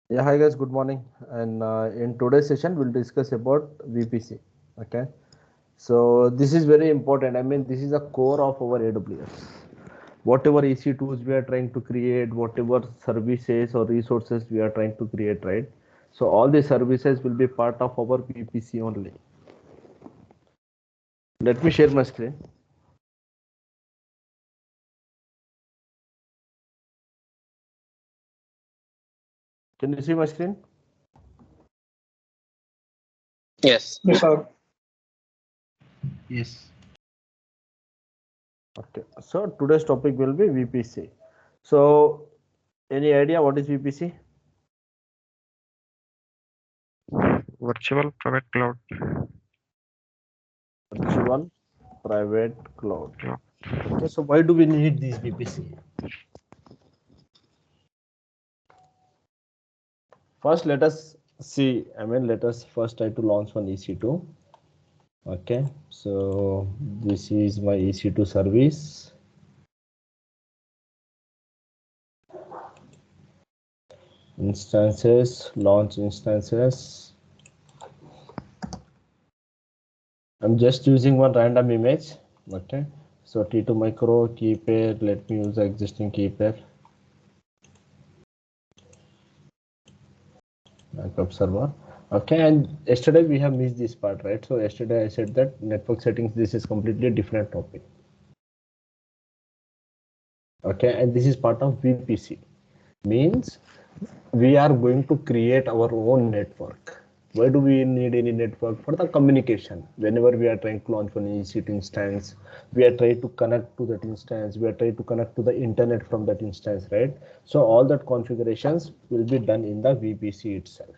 Yeah, hi guys, good morning. And in today's session, we'll discuss about VPC. Okay, so this is very important. I mean, this is a core of our AWS. Whatever EC2s we are trying to create, whatever services or resources we are trying to create, right? So all the services will be part of our VPC only. Let me share my screen. Can you see my screen? Yes. Yes, sir. Yes. Okay, so today's topic will be VPC. So, any idea what is VPC? Virtual private cloud. Virtual Private Cloud. Cloud. Okay, so why do we need this VPC? First, let us see. I mean, let us first try to launch one EC2. Okay, so this is my EC2 service. Instances, launch instances. I'm just using one random image. Okay, so T2 micro key pair. Let me use the existing key pair. Backup server. Okay, and yesterday we have missed this part, right? So yesterday I said that network settings, this is completely different topic. Okay, and this is part of VPC, means we are going to create our own network. Why do we need any network? For the communication. Whenever we are trying to launch an EC2 instance, we are trying to connect to that instance, we are trying to connect to the internet from that instance, right? So all that configurations will be done in the VPC itself.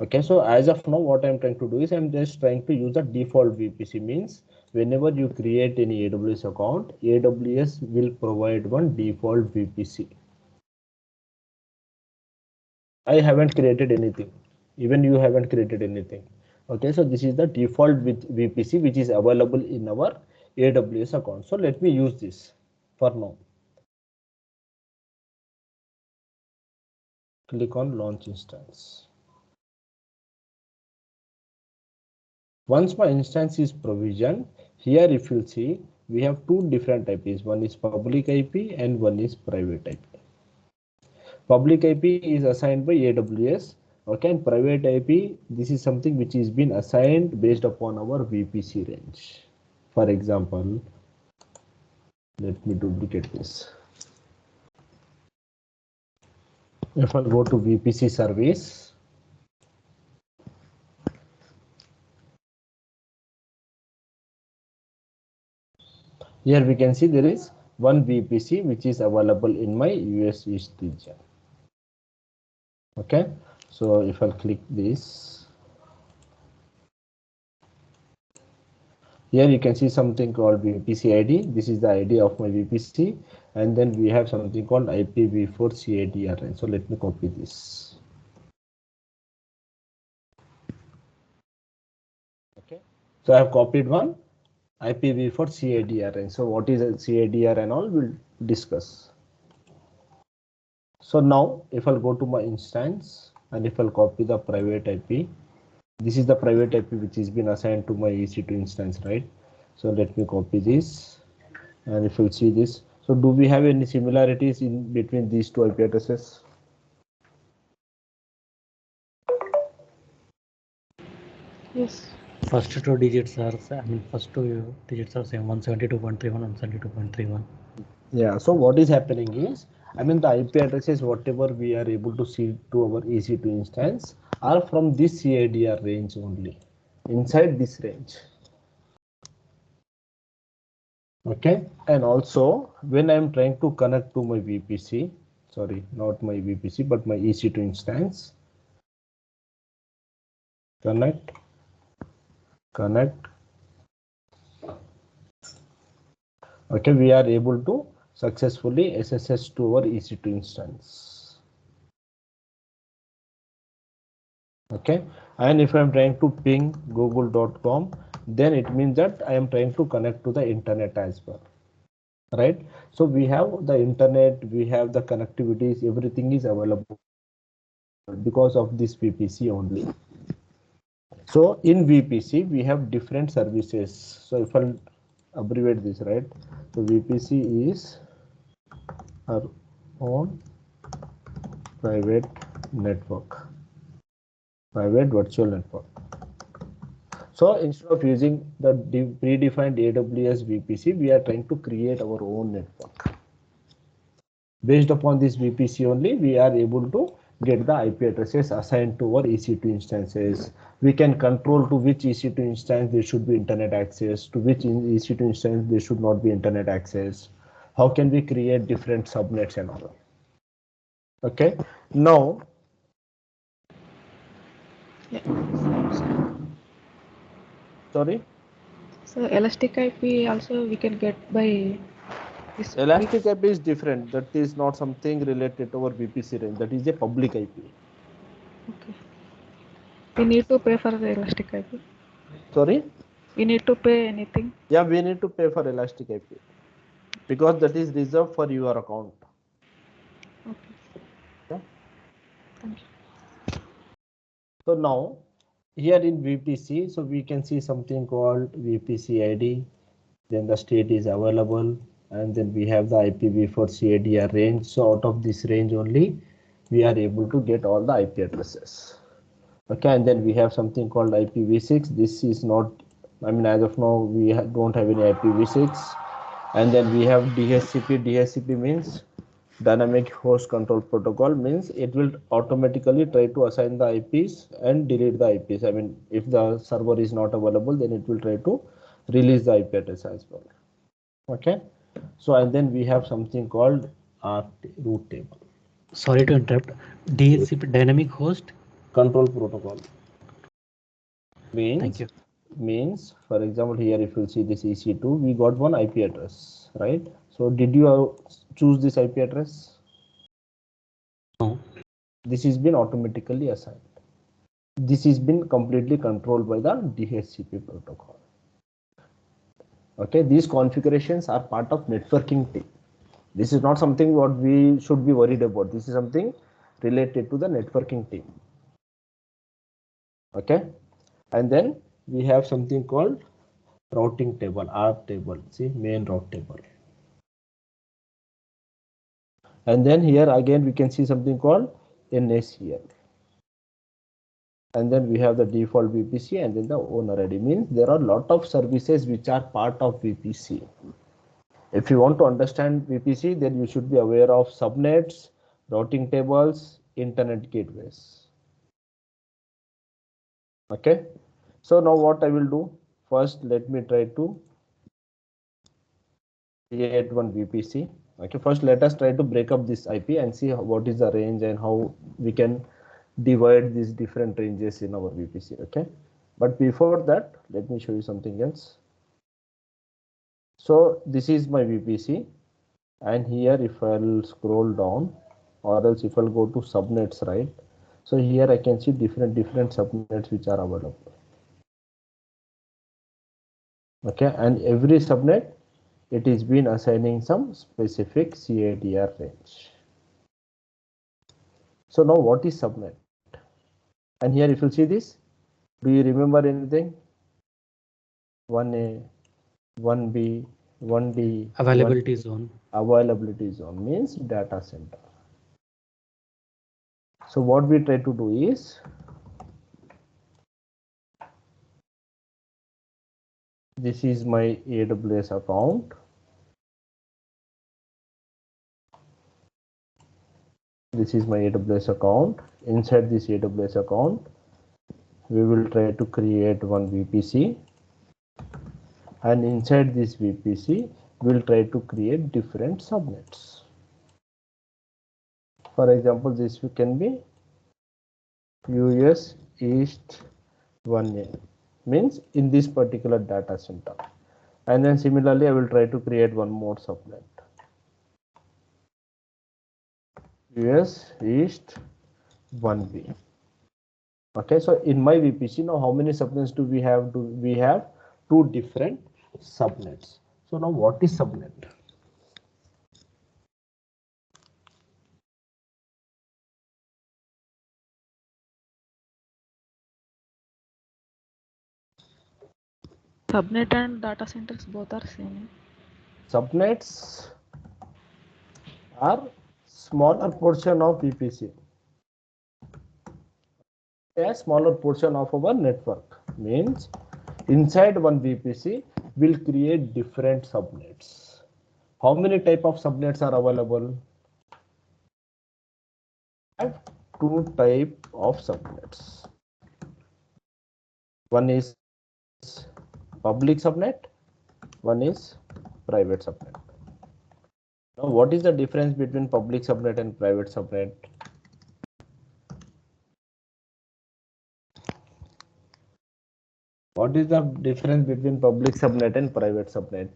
Okay, so as of now, what I'm trying to do is I'm just trying to use the default VPC, means whenever you create any AWS account, AWS will provide one default VPC. I haven't created anything. Even you haven't created anything. Okay, so this is the default with VPC which is available in our AWS account. So let me use this for now. Click on launch instance. Once my instance is provisioned, here if you see, we have two different IPs. One is public IP and one is private IP. Public IP is assigned by AWS. Okay, and private IP, this is something which is been assigned based upon our VPC range. For example, let me duplicate this. If I go to VPC service, here we can see there is one VPC which is available in my US East region. Okay, so if I click this, here you can see something called VPC ID. This is the ID of my VPC, and then we have something called IPv4 CADR. So let me copy this. Okay, so I have copied one IPv4 CADR. So what is a CADR and all we'll discuss. So now if I'll go to my instance and if I'll copy the private IP, this is the private IP which has been assigned to my EC2 instance, right? So let me copy this, and if you see this, so do we have any similarities in between these two IP addresses? Yes. First two digits are, first two digits are same, 172.31 and 172.31. Yeah, so what is happening is, I mean, the IP addresses, whatever we are able to see to our EC2 instance are from this CADR range only, inside this range. Okay, and also when I'm trying to connect to my VPC, sorry, not my VPC, but my EC2 instance, connect, okay, we are able to successfully SSH to our EC2 instance. Okay, and if I'm trying to ping google.com, then it means that I am trying to connect to the internet as well, right? So we have the internet, we have the connectivities, everything is available because of this VPC only. So in VPC, we have different services. So if I'll abbreviate this, right? So VPC is our own private network, private virtual network. So instead of using the predefined AWS VPC, we are trying to create our own network. Based upon this VPC only, we are able to get the IP addresses assigned to our EC2 instances. We can control to which EC2 instance there should be internet access, to which EC2 instance there should not be internet access. How can we create different subnets and all? Okay, now. Yeah. Sorry? So elastic IP also we can get by this. Elastic IP is different. That is not something related to our VPC range. That is a public IP. Okay. We need to pay for the elastic IP. Sorry? We need to pay anything. Yeah, we need to pay for elastic IP because that is reserved for your account. Okay. Yeah. Thank you. So now here in VPC, so we can see something called VPC ID. Then the state is available, and then we have the IPv4 CADR range. So out of this range only, we are able to get all the IP addresses. Okay, and then we have something called IPv6. This is not, I mean, as of now, we don't have any IPv6. And then we have DHCP. DHCP means dynamic host control protocol, means it will automatically try to assign the IPs and delete the IPs. I mean, if the server is not available, then it will try to release the IP address as well. Okay, so and then we have something called root table. Sorry to interrupt. DHCP, dynamic host Control protocol means, Thank you. Means, for example, here if you see this EC2, we got one IP address, right? So did you choose this IP address? No. This has been automatically assigned. This has been completely controlled by the DHCP protocol. Okay, these configurations are part of networking team. This is not something what we should be worried about. This is something related to the networking team. Okay, and then we have something called routing table, ARP table. See, main route table. And then here again we can see something called NACL. And then we have the default VPC and then the owner ID, means there are a lot of services which are part of VPC. If you want to understand VPC, then you should be aware of subnets, routing tables, internet gateways. Okay, so now what I will do, first let me try to create one VPC. Okay, first let us try to break up this IP and see what is the range and how we can divide these different ranges in our VPC. Okay, but before that, let me show you something else. So this is my VPC, and here if I'll scroll down, or else if I'll go to subnets, right? So here I can see different subnets which are available. Okay, and every subnet, it is been assigning some specific CADR range. So now what is subnet? And here if you see this, do you remember anything? 1A, 1B, 1D. Availability zone. Availability zone means data center. So what we try to do is, this is my AWS account. This is my AWS account. Inside this AWS account, we will try to create one VPC. And inside this VPC, we'll try to create different subnets. For example, this can be US East 1A, means in this particular data center. And then similarly, I will try to create one more subnet. US East 1B. Okay, so in my VPC now, how many subnets do we have? We have two different subnets. So now what is subnet? Subnet and data centers both are same. Subnets are smaller portion of VPC. A smaller portion of our network means inside one VPC will create different subnets. How many type of subnets are available? I have two type of subnets. One is public subnet, one is private subnet. Now, what is the difference between public subnet and private subnet? What is the difference between public subnet and private subnet?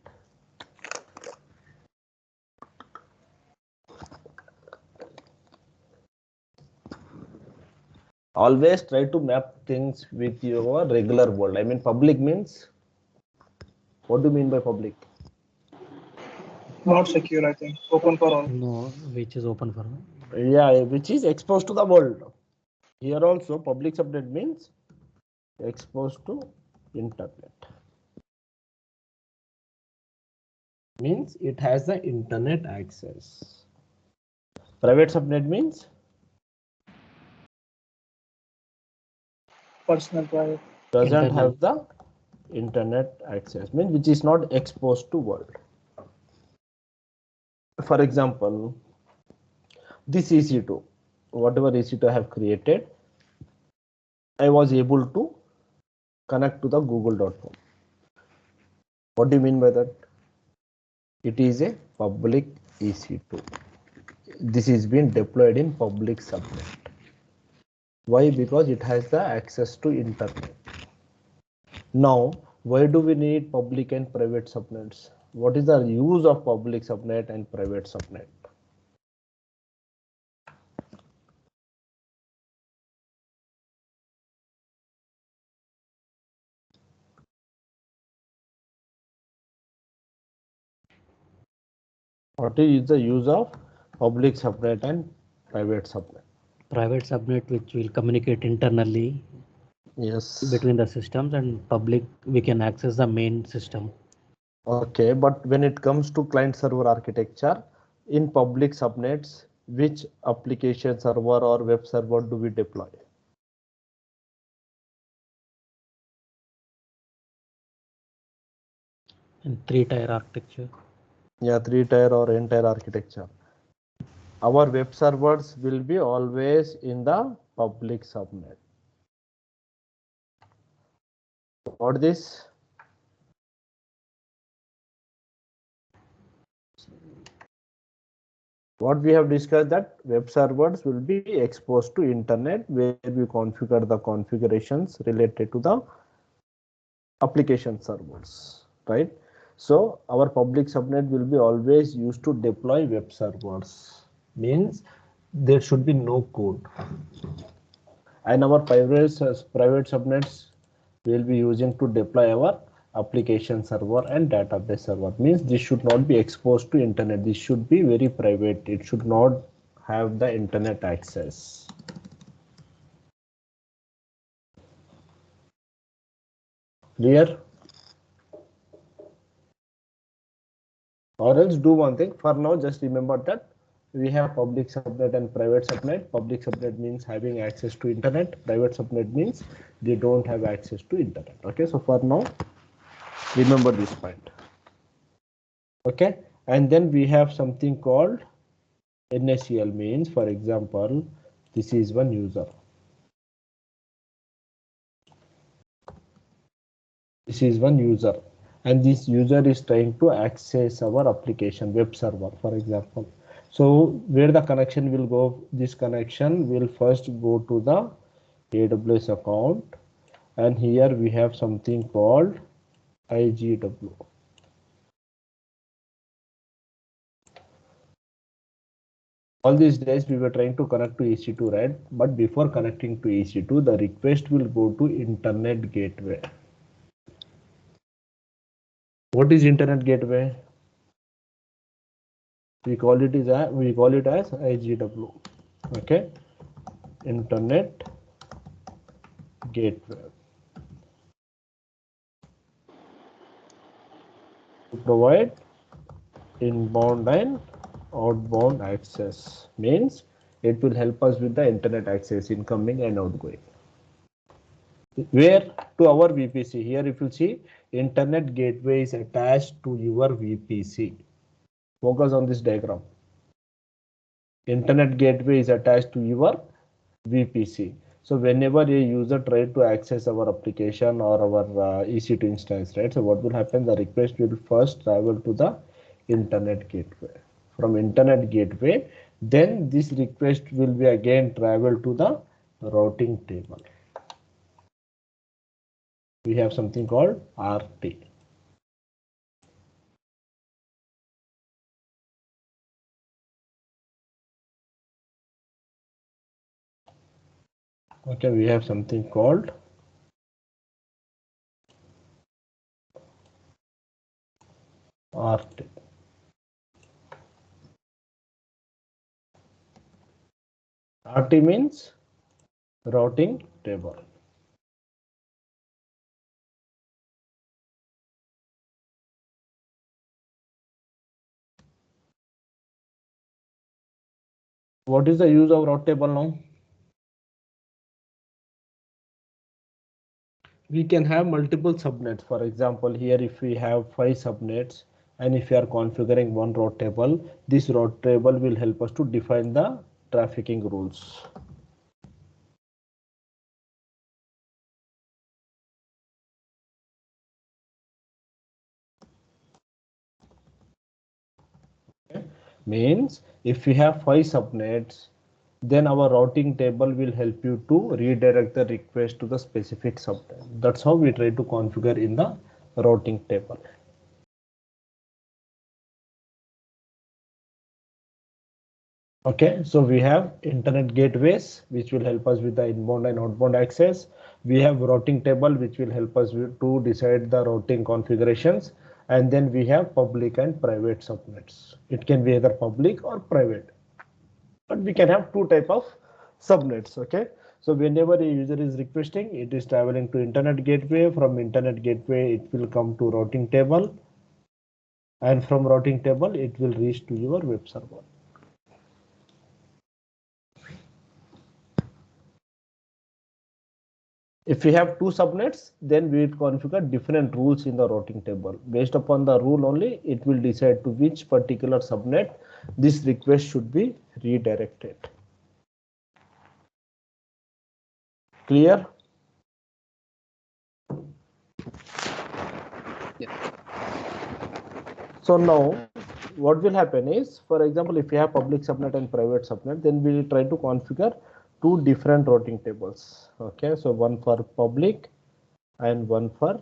Always try to map things with your regular world. I mean, public means, what do you mean by public? Not secure, I think. Open for all. No, which is open for all. Yeah, which is exposed to the world. Here also, public subnet means exposed to internet. Means it has the internet access. Private subnet means Personal private. doesn't Internet. have the internet access, means which is not exposed to world. For example, this EC2, whatever EC2 I have created, I was able to connect to the google.com. What do you mean by that? It is a public EC2. This is being deployed in public subnet. Why? Because it has the access to internet. Now, why do we need public and private subnets? What is the use of public subnet and private subnet? What is the use of public subnet and private subnet? Private subnet which will communicate internally Yes. between the systems, and public we can access the main system. Okay, but when it comes to client server architecture, in public subnets, which application server or web server do we deploy? In 3-tier architecture. Yeah, 3-tier or n-tier architecture. Our web servers will be always in the public subnet. What this? What we have discussed, that web servers will be exposed to internet, where we configure the configurations related to the application servers, right? So our public subnet will be always used to deploy web servers, means there should be no code. And our private subnets will be using to deploy our application server and database server, means this should not be exposed to internet. This should be very private. It should not have the internet access. Clear? Or else do one thing. For now, just remember that we have public subnet and private subnet. Public subnet means having access to internet. Private subnet means they don't have access to internet. Okay, so for now, remember this point. Okay, and then we have something called NACL, means, for example, this is one user. This is one user, and this user is trying to access our application web server, for example. So where the connection will go, this connection will first go to the AWS account, and here we have something called IGW. All these days we were trying to connect to EC2, right? But before connecting to EC2, the request will go to internet gateway. What is internet gateway? We call it as IGW. Okay, internet gateway. to provide inbound and outbound access. Means it will help us with the internet access, incoming and outgoing. Where? To our VPC. Here if you see, internet gateway is attached to your VPC. Focus on this diagram. Internet gateway is attached to your VPC. So whenever a user try to access our application or our EC2 instance, right? So what will happen? The request will first travel to the internet gateway. From internet gateway, then this request will be again travel to the routing table. We have something called RT. Okay, we have something called RT. RT means routing table. What is the use of route table now? We can have multiple subnets. For example, here if we have 5 subnets and if we are configuring one route table, this route table will help us to define the trafficking rules. Okay. Means if we have 5 subnets, then our routing table will help you to redirect the request to the specific subnet. That's how we try to configure in the routing table. Okay, so we have internet gateways which will help us with the inbound and outbound access. We have routing table which will help us to decide the routing configurations, and then we have public and private subnets. It can be either public or private, but we can have 2 type of subnets. Okay, so whenever a user is requesting, it is traveling to internet gateway. From internet gateway it will come to routing table, and from routing table it will reach to your web server. If we have 2 subnets, then we will configure different rules in the routing table. Based upon the rule only, it will decide to which particular subnet this request should be redirected. Clear? Yeah. So now what will happen is, for example, if we have public subnet and private subnet, then we will try to configure 2 different routing tables. Okay, so one for public and one for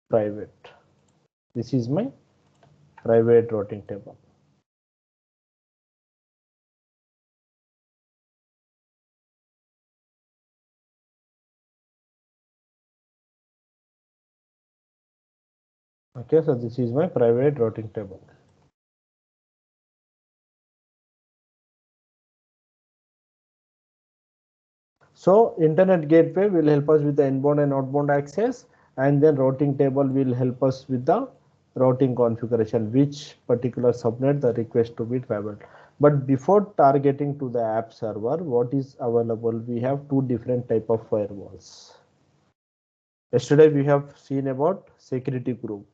private. This is my private routing table. Okay, so this is my private routing table. So internet gateway will help us with the inbound and outbound access, and then routing table will help us with the routing configuration, which particular subnet the request to be traveled. But before targeting to the app server, what is available? We have 2 different type of firewalls. Yesterday we have seen about security group.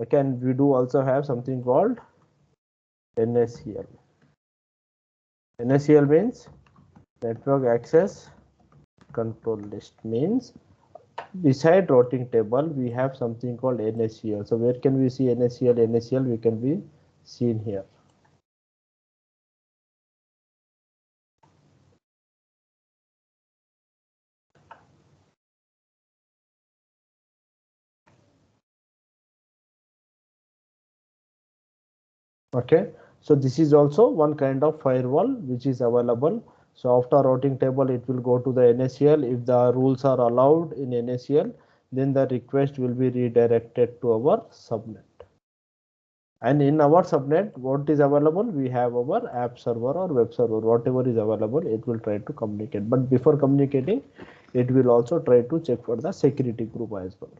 Okay, and we do also have something called NACL. NACL means network access control list. Means beside routing table we have something called NACL. So where can we see NACL? NACL we can be seen here. Okay, so this is also one kind of firewall which is available. So after routing table it will go to the NACL. If the rules are allowed in NACL, then the request will be redirected to our subnet. And in our subnet, what is available? We have our app server or web server, whatever is available, it will try to communicate. But before communicating, it will also try to check for the security group as well.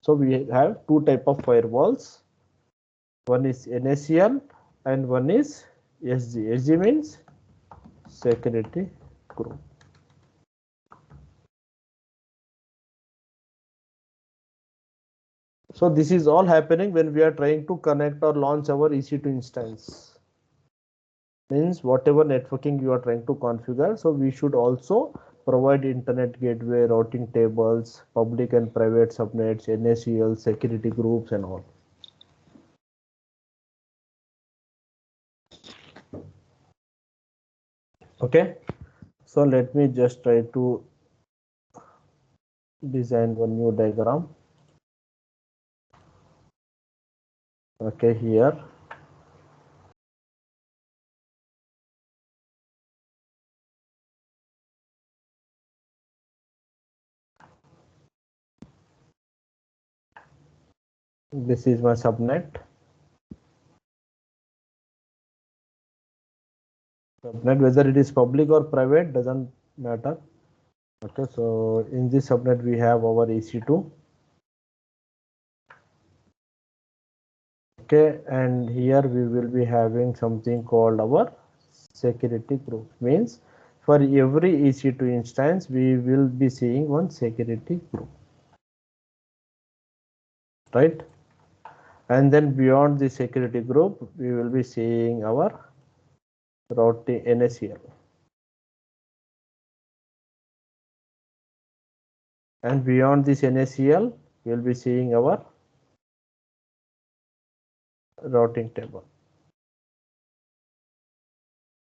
So we have two type of firewalls. One is NACL and one is SG. SG means security group. So this is all happening when we are trying to connect or launch our EC2 instance. Means whatever networking you are trying to configure. So we should also provide internet gateway, routing tables, public and private subnets, NACL, security groups and all. Okay, so let me just try to design one new diagram. Okay, here. This is my subnet. Subnet, whether it is public or private, doesn't matter. Okay, so in this subnet we have our EC2. Okay, and here we will be having something called our security group. Means for every EC2 instance we will be seeing one security group, right? And then beyond the security group we will be seeing our routing NACL. And beyond this NACL we will be seeing our routing table.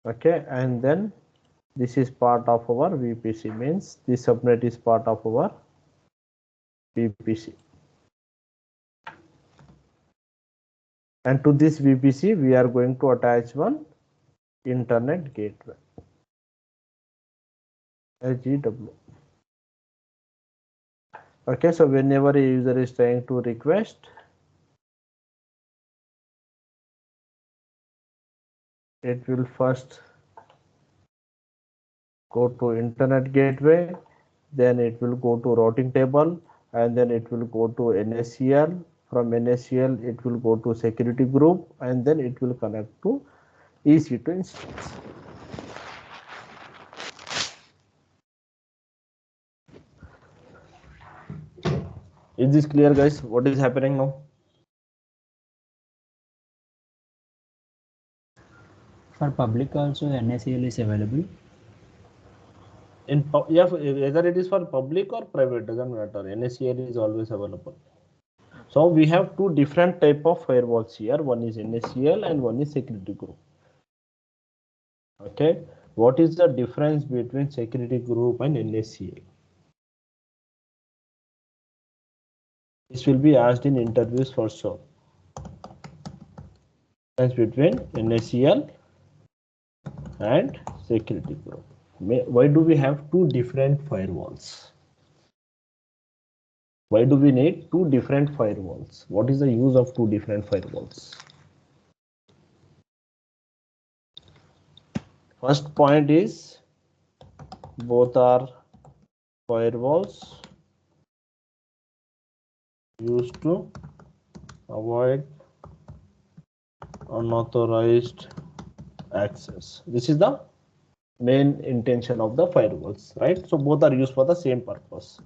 Okay, and then this is part of our VPC, means this subnet is part of our VPC. And to this VPC we are going to attach one internet gateway, IGW. Okay, so whenever a user is trying to request, it will first go to internet gateway, then it will go to routing table, and then it will go to NACL. From NACL it will go to security group, and then it will connect to EC2 instance. Is this clear, guys? What is happening now? For public also NACL is available. Yeah, whether it is for public or private, doesn't matter. NACL is always available. So we have two different type of firewalls here. One is NACL and one is security group. Okay, what is the difference between security group and NACL? This will be asked in interviews for sure. Difference between NACL and security group. Why do we have two different firewalls? Why do we need two different firewalls? What is the use of two different firewalls? First point is both are firewalls used to avoid unauthorized access. This is the main intention of the firewalls, right? So both are used for the same purpose.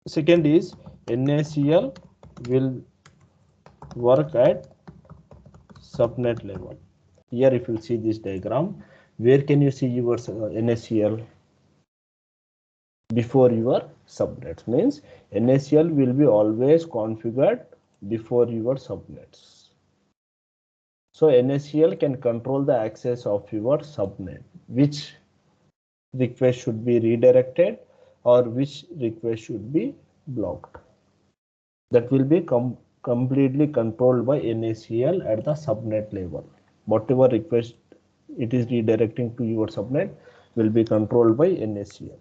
Second is NACL will work at subnet level. Here if you see this diagram, where can you see your NACL? Before your subnets, means NACL will be always configured before your subnets. So NACL can control the access of your subnet, which request should be redirected or which request should be blocked. That will be completely controlled by NACL at the subnet level. Whatever request it is redirecting to your subnet will be controlled by NACL.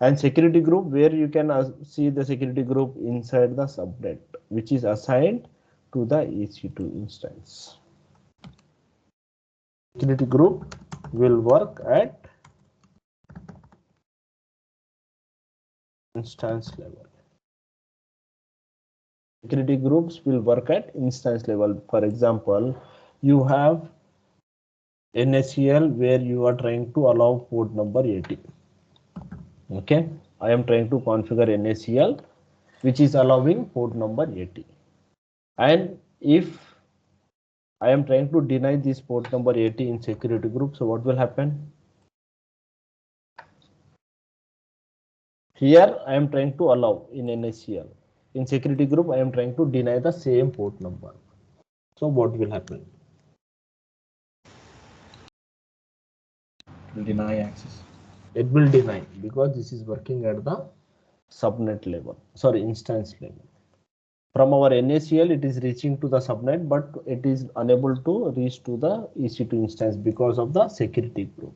And security group, where you can see the security group inside the subnet, which is assigned to the EC2 instance. Security group will work at instance level. Security groups will work at instance level. For example, you have NACL where you are trying to allow port number 80. Okay, I am trying to configure NACL which is allowing port number 80. And if I am trying to deny this port number 80 in security group, so what will happen? Here I am trying to allow in NACL. In security group, I am trying to deny the same port number. So what will happen? Will deny access. It will deny because this is working at the subnet level, sorry, instance level. From our NACL, it is reaching to the subnet, but it is unable to reach to the EC2 instance because of the security group.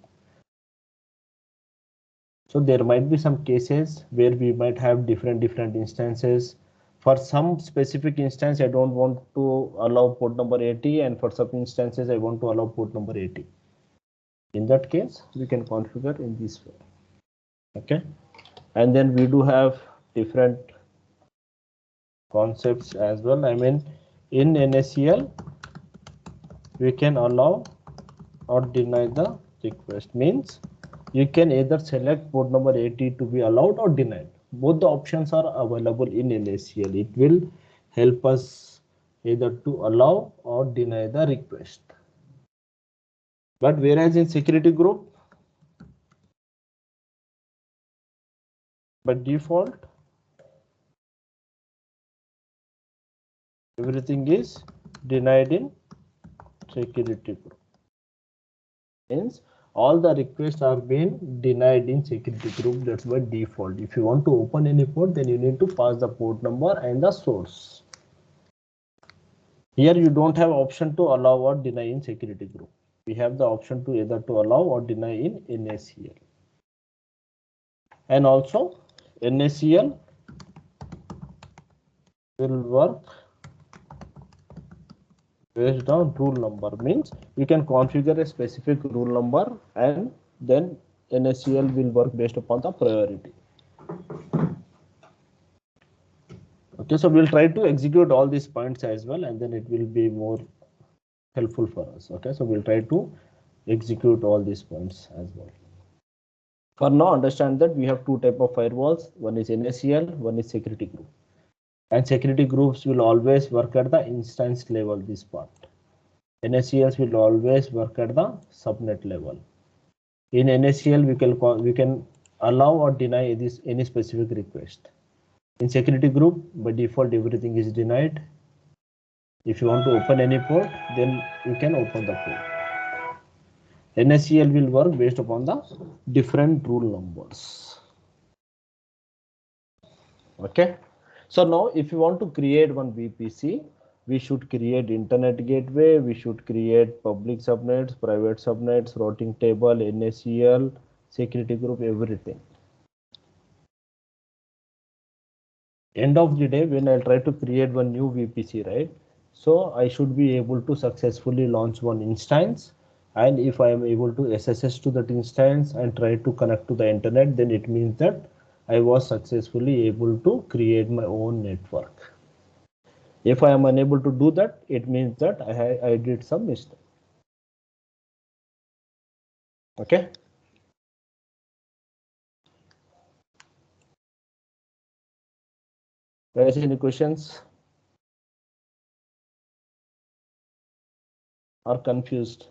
So there might be some cases where we might have different instances. For some specific instance, I don't want to allow port number 80, and for some instances, I want to allow port number 80. In that case, we can configure in this way. Okay, and then we do have different concepts as well. I mean, in NACL, we can allow or deny the request. Means you can either select port number 80 to be allowed or denied. Both the options are available in NACL. It will help us either to allow or deny the request. But whereas in security group, by default, everything is denied in security group. Means all the requests are being denied in security group. That's by default. If you want to open any port, then you need to pass the port number and the source. Here you don't have option to allow or deny in security group. We have the option to either to allow or deny in NACL. And also NACL will work based on rule number. Means you can configure a specific rule number and then NACL will work based upon the priority. Okay, so we'll try to execute all these points as well, and then it will be more helpful for us. Okay, so we'll try to execute all these points as well. For now, understand that we have two types of firewalls. One is NACL, one is security group. And security groups will always work at the instance level, this part. NACLs will always work at the subnet level. In NACL, we can allow or deny any specific request. In security group, by default, everything is denied. If you want to open any port, then you can open the port. NACL will work based upon the different rule numbers. Okay. So now if you want to create one VPC, we should create internet gateway, we should create public subnets, private subnets, routing table, NACL, security group, everything. End of the day, when I try to create one new VPC, right? So I should be able to successfully launch one instance. And if I am able to SSH to that instance and try to connect to the internet, then it means that I was successfully able to create my own network. If I am unable to do that, it means that I did some mistake. Okay. Guys, any questions? Or confused?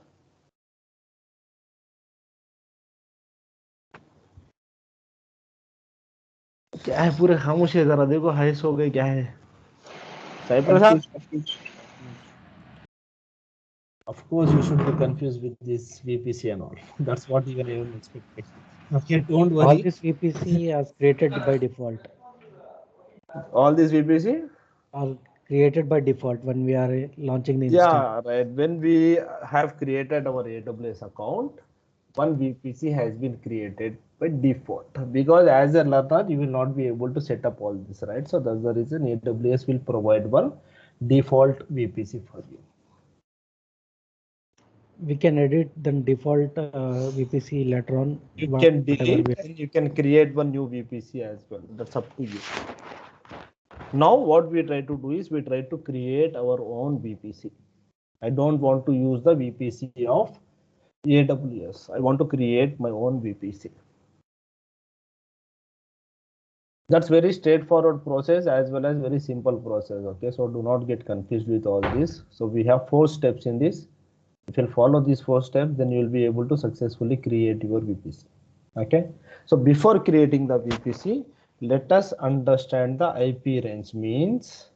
क्या है पूरे खामोश है जरा देखो high सो गए क्या है साई प्रसाद of course you should be confused with this VPC and all that's what you are even expecting. Okay, don't worry. All this VPC is created by default. All these VPC Are created by default when we are launching the instance. yeah right, when we have created our AWS account, one VPC has been created by default, because as a learner you will not be able to set up all this, right? So that's the reason AWS will provide one default VPC for you. We can edit the default VPC later on. You can delete and you can create one new VPC as well. That's up to you. Now what we try to do is we try to create our own VPC. I don't want to use the VPC of AWS. I want to create my own VPC. That's very straightforward process as well as very simple process. Okay, so do not get confused with all this. So we have 4 steps in this. If you follow these 4 steps, then you will be able to successfully create your VPC. Okay, so before creating the VPC, let us understand the IP range. Means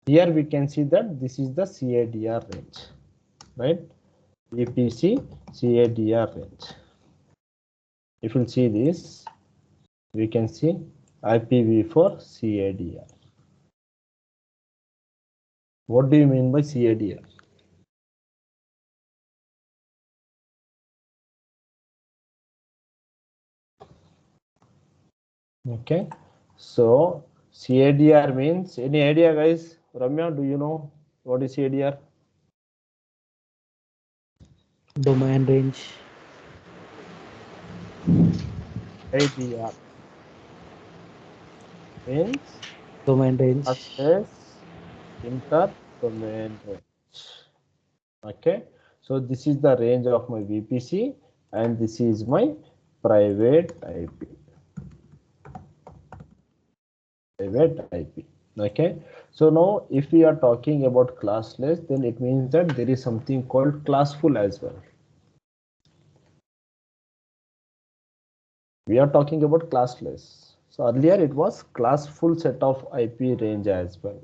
here we can see that this is the CADR range, right? VPC CADR range. If you see this, we can see IPv4 CADR. What do you mean by CADR? Okay, so CADR means, any idea guys? Ramya, do you know what is CADR? Domain range. ADR means Domain range. access inter-domain range. Okay, so this is the range of my VPC and this is my private IP. Private IP. Okay, so now if we are talking about classless, then it means that there is something called classful as well. We are talking about classless. So earlier it was classful set of IP range as well.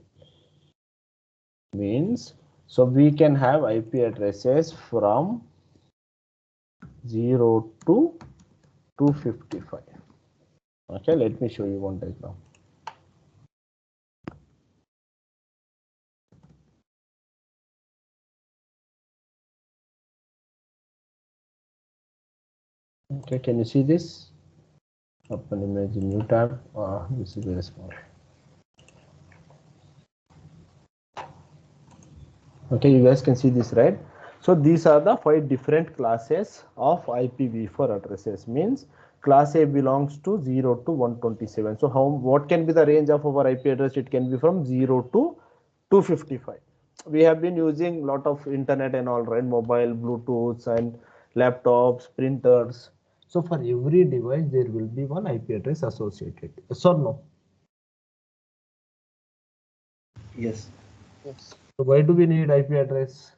Means, so we can have IP addresses from 0 to 255. Okay, let me show you one diagram. Okay, can you see this? Open image, new tab. This is very small. Okay, you guys can see this, right? So these are the 5 different classes of IPv4 addresses. Means class A belongs to 0 to 127. So what can be the range of our IP address? It can be from 0 to 255. We have been using a lot of internet and all, right? Mobile, Bluetooth and laptops, printers. So for every device, there will be one IP address associated. Yes or no? Yes. So why do we need IP address?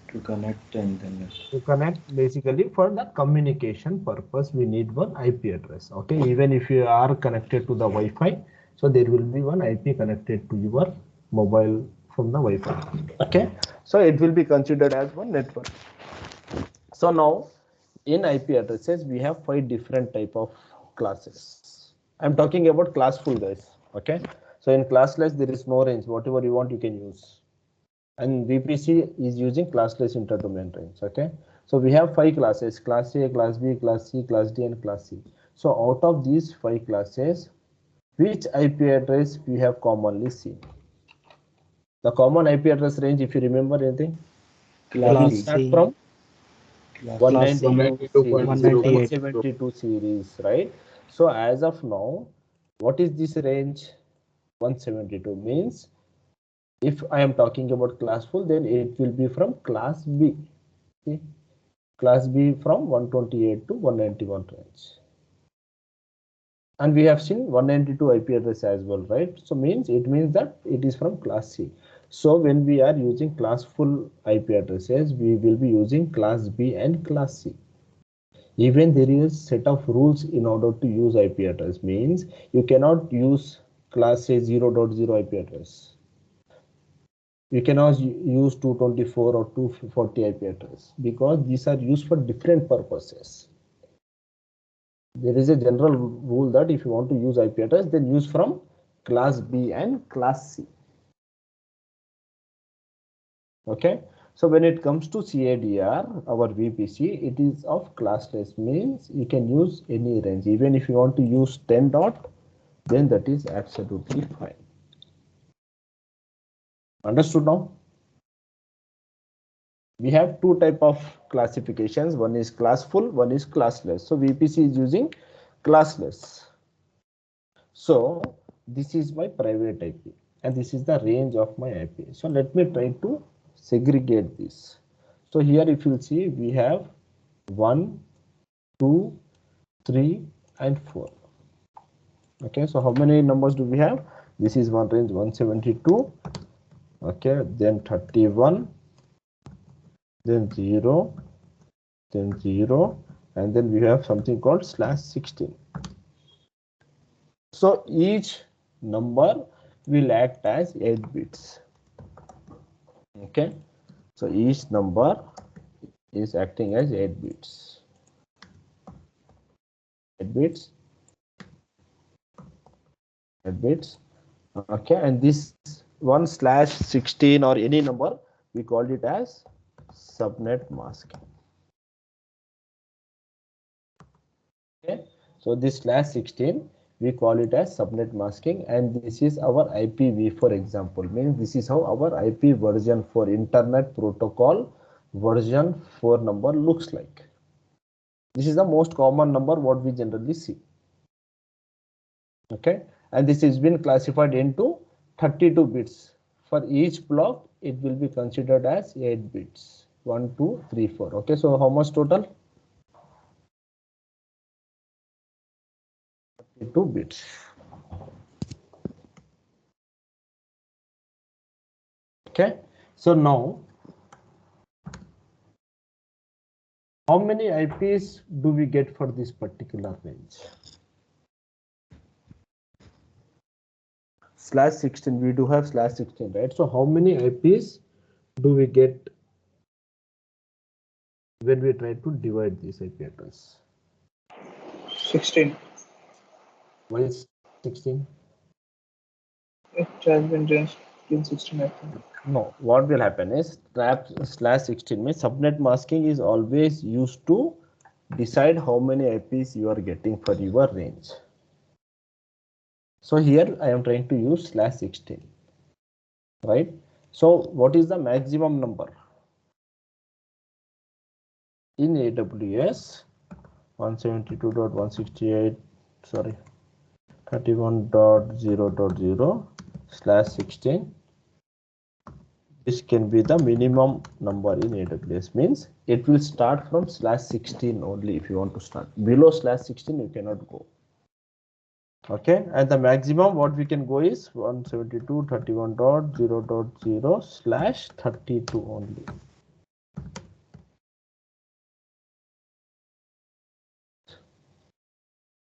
To connect and then To connect, basically for the communication purpose, we need one IP address. Okay, even if you are connected to the Wi-Fi, so there will be one IP connected to your mobile from the Wi-Fi. Okay, so it will be considered as one network. So now in IP addresses, we have 5 different type of classes. I'm talking about classful, guys. Okay, so in classless, there is no range. Whatever you want, you can use. And VPC is using classless interdomain range. Okay, so we have 5 classes: class A, class B, class C, class D, and class C. So out of these 5 classes, which IP address we have commonly seen? The common IP address range, if you remember anything, class start C. from class 192 series, right? So as of now, what is this range? 172 means, if I am talking about classful, then it will be from class B. See? Class B from 128 to 191 range. And we have seen 192 IP address as well, right? So it means that it is from class C. So when we are using classful IP addresses, we will be using class B and class C. Even there is set of rules in order to use IP address. Means you cannot use class A 0.0 IP address. You cannot use 224 or 240 IP address because these are used for different purposes. There is a general rule that if you want to use IP address, then use from class B and class C. Okay, so when it comes to CADR, our VPC, it is of classless, means you can use any range. Even if you want to use 10 dot, then that is absolutely fine. Understood now? We have 2 type of classifications. One is classful, one is classless. So VPC is using classless. So this is my private IP and this is the range of my IP. So let me try to segregate this. So here if you see, we have 1, 2, 3 and 4. Okay, so how many numbers do we have? This is one range 172. Okay, then 31, then 0, then 0, and then we have something called /16. So each number will act as 8 bits. Okay, so each number is acting as 8 bits. 8 bits. 8 bits. Okay, and this 1/16 or any number, we call it as subnet masking. Okay, so this /16 we call it as subnet masking, and this is our IPv4 example. Means this is how our IP version for Internet Protocol version 4 number looks like. This is the most common number what we generally see. Okay, and this has been classified into 32 bits. For each block, it will be considered as 8 bits. 1, 2, 3, 4. Okay, so how much total? 32 bits. Okay, so now how many IPs do we get for this particular range? /16, we do have /16, right? So how many IPs do we get when we try to divide this IP address? 16. Why is 16? It has been changed to 16, I think. No, what will happen is /16 means subnet masking is always used to decide how many IPs you are getting for your range. So here I am trying to use /16, right? So what is the maximum number? In AWS 172.168, sorry, 31.0.0/16. This can be the minimum number in AWS, means it will start from /16 only if you want to start. Below /16 you cannot go. Okay, and the maximum what we can go is 172.31.0.0/32 only.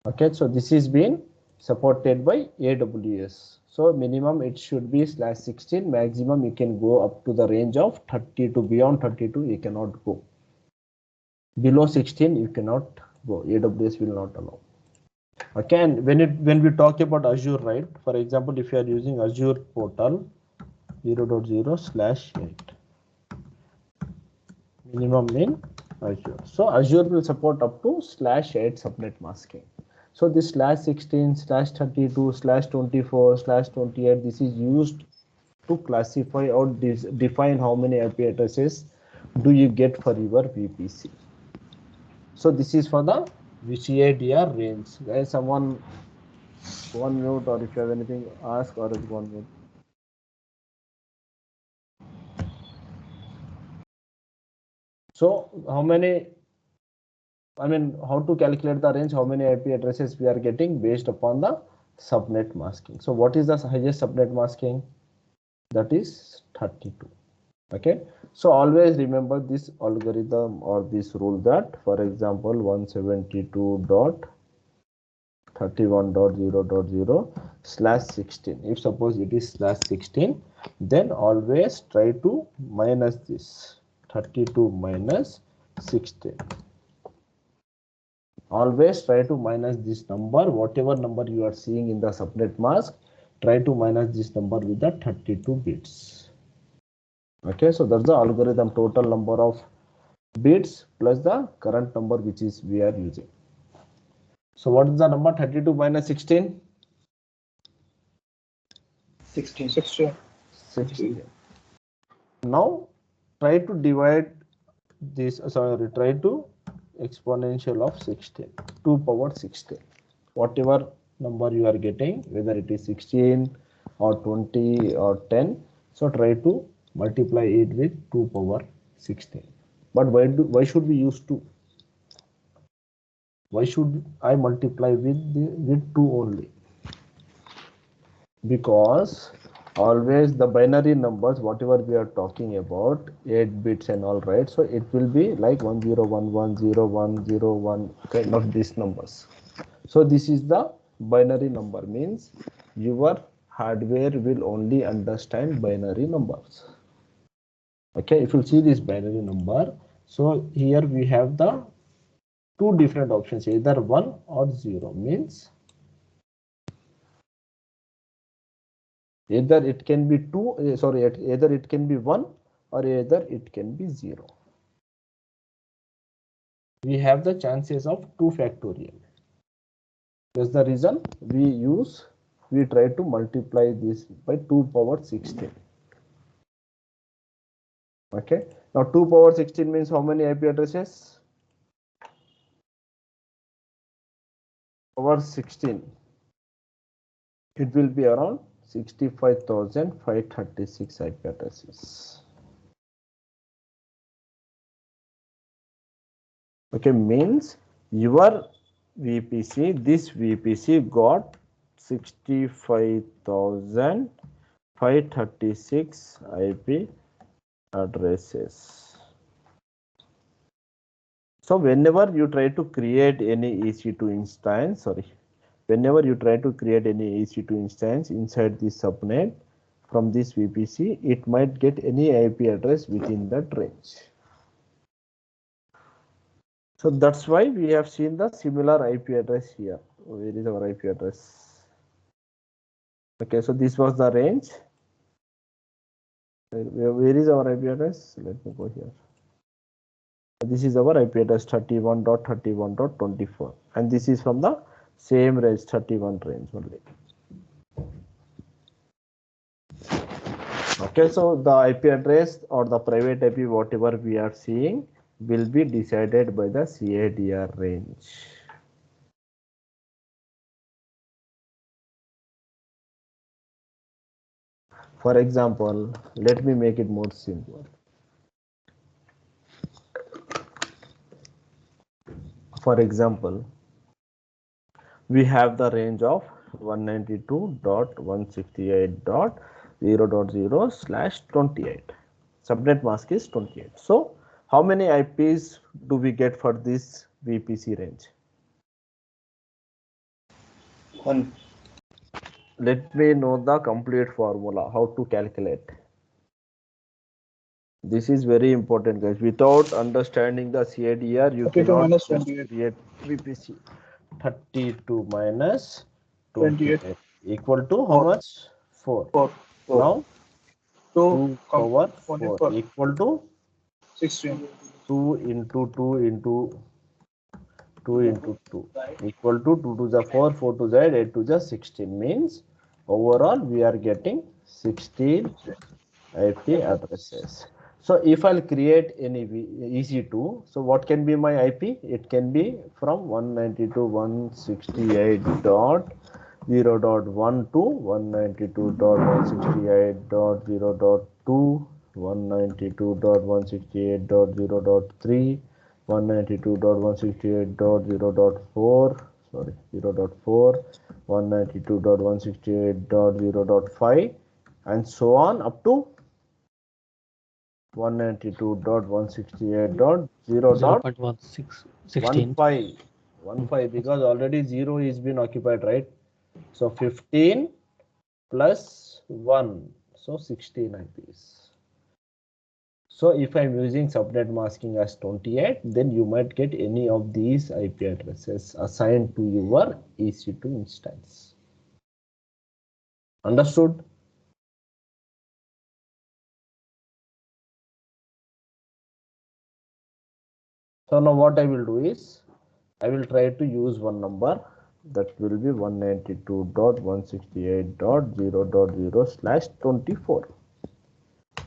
Okay, so this is being supported by AWS. So minimum it should be /16, maximum you can go up to the range of 32. Beyond 32 you cannot go. Below 16 you cannot go. AWS will not allow. Okay, and when we talk about Azure, right? For example, if you are using Azure portal 0.0/8, minimum in Azure. So Azure will support up to /8 subnet masking. So this /16, /32, /24, /28, this is used to classify or define how many IP addresses do you get for your VPC. So this is for the VCADR range. Guys, someone go on mute, or if you have anything ask, or go on mute. So how many, I mean, how to calculate the range, how many IP addresses we are getting based upon the subnet masking. So what is the highest subnet masking? That is 32. Okay, so always remember this algorithm or this rule that, for example, 172.31.0.0/16. If suppose it is /16, then always try to minus this 32 minus 16. Always try to minus this number, whatever number you are seeing in the subnet mask, try to minus this number with the 32 bits. Okay, so that's the algorithm, total number of bits plus the current number which is we are using. So what is the number 32 minus 16? 16. 16. 16. Now try to divide this, sorry, try to exponential of 16, 2 power 16. Whatever number you are getting, whether it is 16 or 20 or 10. So try to multiply it with 2 power 16. But why should we use 2? Why should I multiply with 2 only? Because always the binary numbers, whatever we are talking about, 8 bits and all, right? So it will be like 10110101, okay, not these numbers. So this is the binary number, means your hardware will only understand binary numbers. Okay, if you see this binary number, so here we have the two different options, either 1 or 0, means either it can be either it can be 1 or either it can be 0. We have the chances of 2 factorial. That's the reason we try to multiply this by 2 power 16. Okay, now 2 power 16 means how many IP addresses? Power 16. It will be around 65,536 IP addresses. Okay, means your VPC, this VPC got 65,536 IP addresses. So whenever you try to create any EC2 instance, whenever you try to create any EC2 instance inside this subnet from this VPC, it might get any IP address within that range. So that's why we have seen the similar IP address here. Where is our IP address? Okay, so this was the range. Where is our IP address? Let me go here. This is our IP address 31.31.24, and this is from the same range 31 range only. Okay, so the IP address or the private IP, whatever we are seeing, will be decided by the CADR range. For example, let me make it more simple. For example, we have the range of 192.168.0.0/28. Subnet mask is 28. So how many IPs do we get for this VPC range? 1. Let me know the complete formula, how to calculate. This is very important, guys. Without understanding the CADR, you 32 cannot minus just 28. create VPC. 32 minus 28. 28 equal to how much? 4. 4. Now 2 come power 4 24. equal to 16. 2 into 2 into 2 into 2 equal to 2 to the 4, 4 to the 8 to the 16, means overall we are getting 16 IP addresses. So if I'll create any EC2, so what can be my IP? It can be from 192.168.0.1 to 192.168.0.2, 192.168.0.3, 192.168.0.4, 0.4, 192.168.0.5, and so on up to 192.168.0.15. 15, because already 0 is been occupied, right? So 15 plus 1, so 16 IPs. So if I'm using subnet masking as 28, then you might get any of these IP addresses assigned to your EC2 instance. Understood? So now what I will do is, I will try to use one number, that will be 192.168.0.0/24.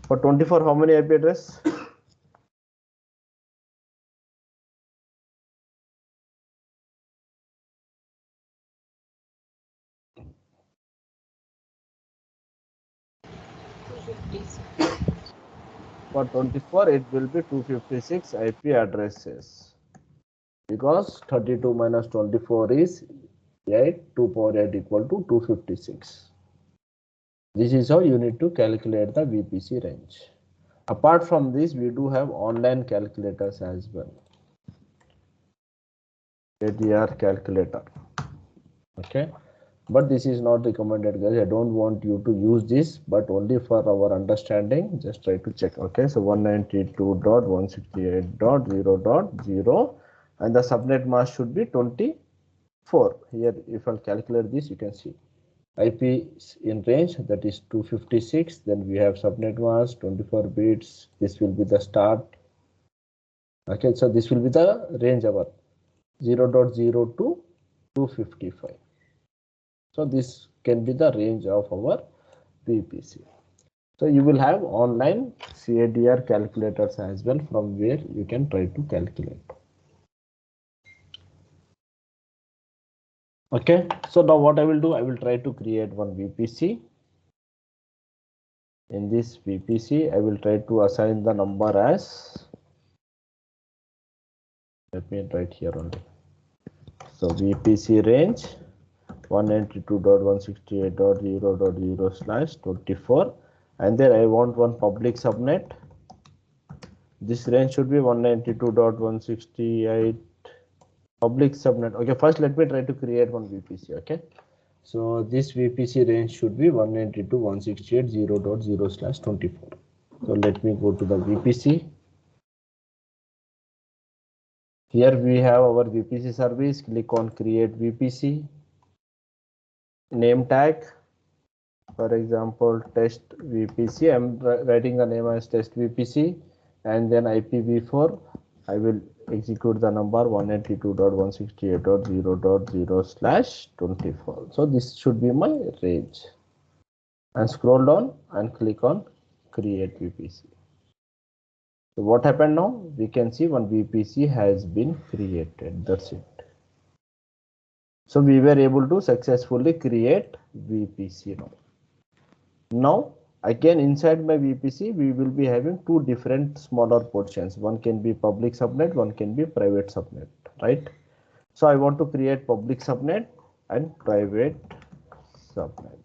For 24, how many IP address? For 24, it will be 256 IP addresses because 32 minus 24 is 8, 2 power 8 equal to 256. This is how you need to calculate the VPC range. Apart from this, we do have online calculators as well. ADR calculator. Okay, but this is not recommended, guys. I don't want you to use this, but only for our understanding. Just try to check. Okay, so 192.168.0.0 and the subnet mask should be 24. Here, if I'll calculate this, you can see IP in range, that is 256. Then we have subnet mask 24 bits. This will be the start. Okay, so this will be the range of 0.0 to 255. So this can be the range of our VPC. So you will have online CADR calculators as well, from where you can try to calculate. Okay, so now what I will do, I will try to create one VPC. In this VPC, I will try to assign the number as, let me write here only. So VPC range 192.168.0.0/24, and then I want one public subnet. This range should be 192.168 public subnet. Okay, first let me try to create one VPC. Okay, so this VPC range should be 192.168.0.0/24. So let me go to the VPC. Here we have our VPC service. Click on create VPC. Name tag, for example, test VPC. I'm writing the name as test VPC, and then IPv4. I will execute the number 192.168.0.0/24. So this should be my range. And scroll down and click on create VPC. So what happened now? We can see one VPC has been created. That's it. So we were able to successfully create VPC now. Now again, inside my VPC, we will be having two different smaller portions. One can be public subnet, one can be private subnet, right? So I want to create public subnet and private subnet.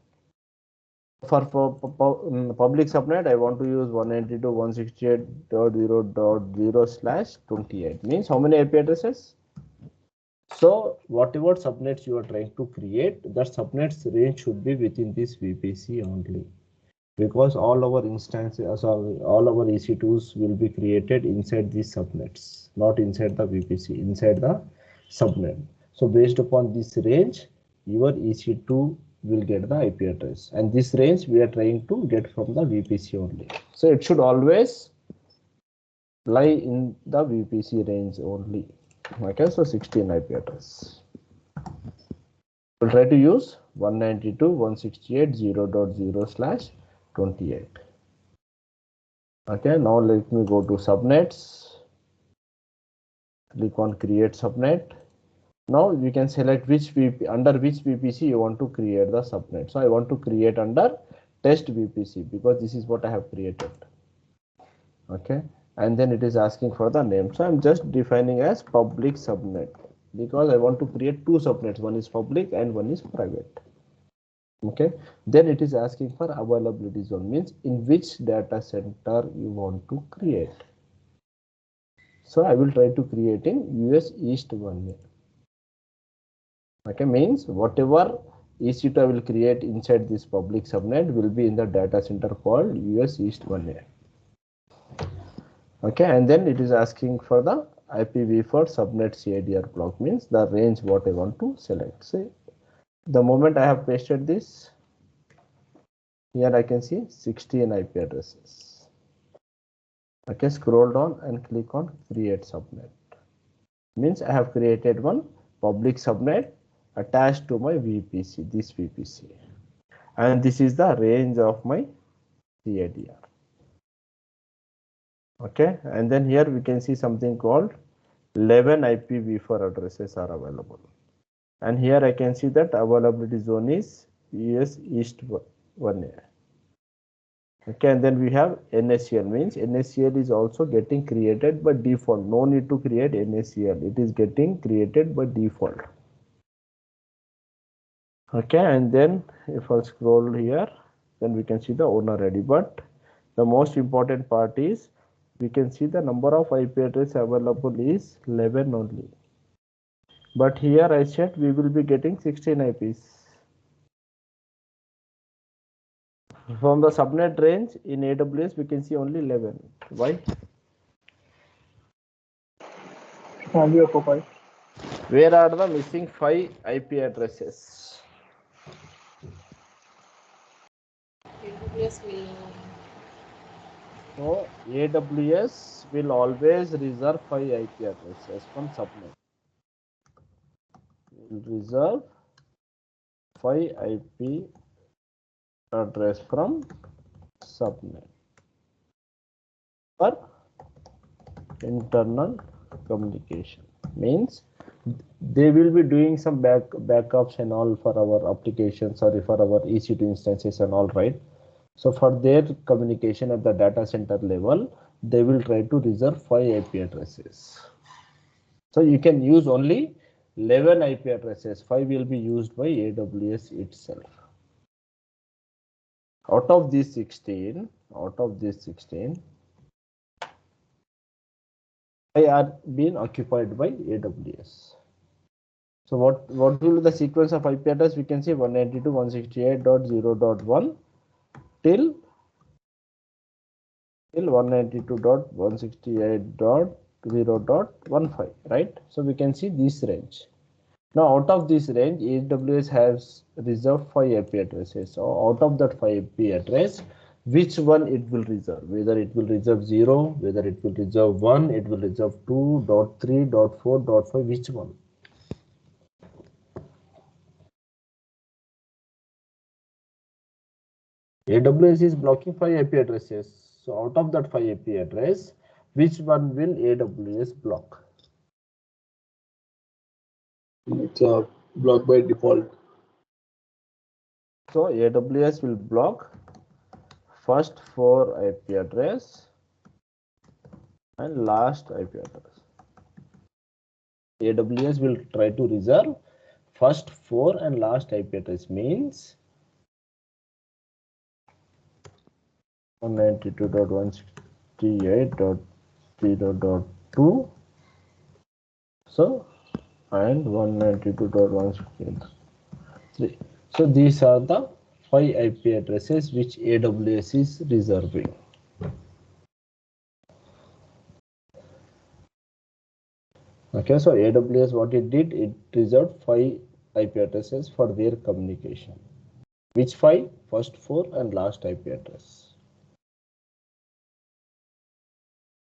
For public subnet, I want to use 192.168.0.0/28. Means how many IP addresses? So whatever subnets you are trying to create, that subnets range should be within this VPC only, because all our instances, all our EC2s will be created inside these subnets, not inside the VPC, inside the subnet. So based upon this range, your EC2 will get the IP address, and this range we are trying to get from the VPC only. So it should always lie in the VPC range only. Okay, so 16 IP address. We'll try to use 192.168.0.0/28. Okay, now let me go to subnets. Click on create subnet. Now you can select which under which VPC you want to create the subnet. So I want to create under test VPC because this is what I have created. Okay, and then it is asking for the name. So I'm just defining as public subnet because I want to create two subnets. One is public and one is private. Okay, then it is asking for availability zone, means in which data center you want to create. So I will try to create in US East 1A. Okay, means whatever EC2 I will create inside this public subnet will be in the data center called US East 1A. Okay, and then it is asking for the IPv4 subnet CADR block, means the range what I want to select. See, the moment I have pasted this, here I can see 16 IP addresses. Okay, scroll down and click on create subnet. Means I have created one public subnet attached to my VPC, this VPC, and this is the range of my CADR. Okay, and then here we can see something called 11 IPv4 addresses are available, and here I can see that availability zone is US East 1A. Okay, and then we have NACL, means NACL is also getting created by default. No need to create NACL. It is getting created by default. Okay, and then if I scroll here, then we can see the owner ID. But the most important part is we can see the number of IP address available is 11 only. But here I said we will be getting 16 IPs. From the subnet range in AWS, we can see only 11. Why? Only a profile. Where are the missing 5 IP addresses? AWS will So AWS will always reserve 5 IP addresses from subnet. Will reserve 5 IP address from subnet for internal communication. Means they will be doing some backups and all for our applications, sorry, for our EC2 instances and all, right? So for their communication at the data center level, they will try to reserve 5 IP addresses. So you can use only 11 IP addresses. 5 will be used by AWS itself. Out of these 16, 5 are being occupied by AWS. So what will be the sequence of IP address? We can see 192.168.0.1 till 192.168.0.15, right? So we can see this range. Now out of this range, AWS has reserved 5 IP addresses. So out of that 5 IP address, which one it will reserve? Whether it will reserve 0, whether it will reserve 1, it will reserve 2.3, .4, .5, which one? AWS is blocking 5 IP addresses. So out of that 5 IP address, which one will AWS block? It's blocked by default. So AWS will block first 4 IP address and last IP address. AWS will try to reserve first 4 and last IP address, means 192.168.0.2, so and 192.168.3. So these are the 5 IP addresses which AWS is reserving. Okay, so AWS, what it did, it reserved 5 IP addresses for their communication. Which 5? First 4 and last IP address.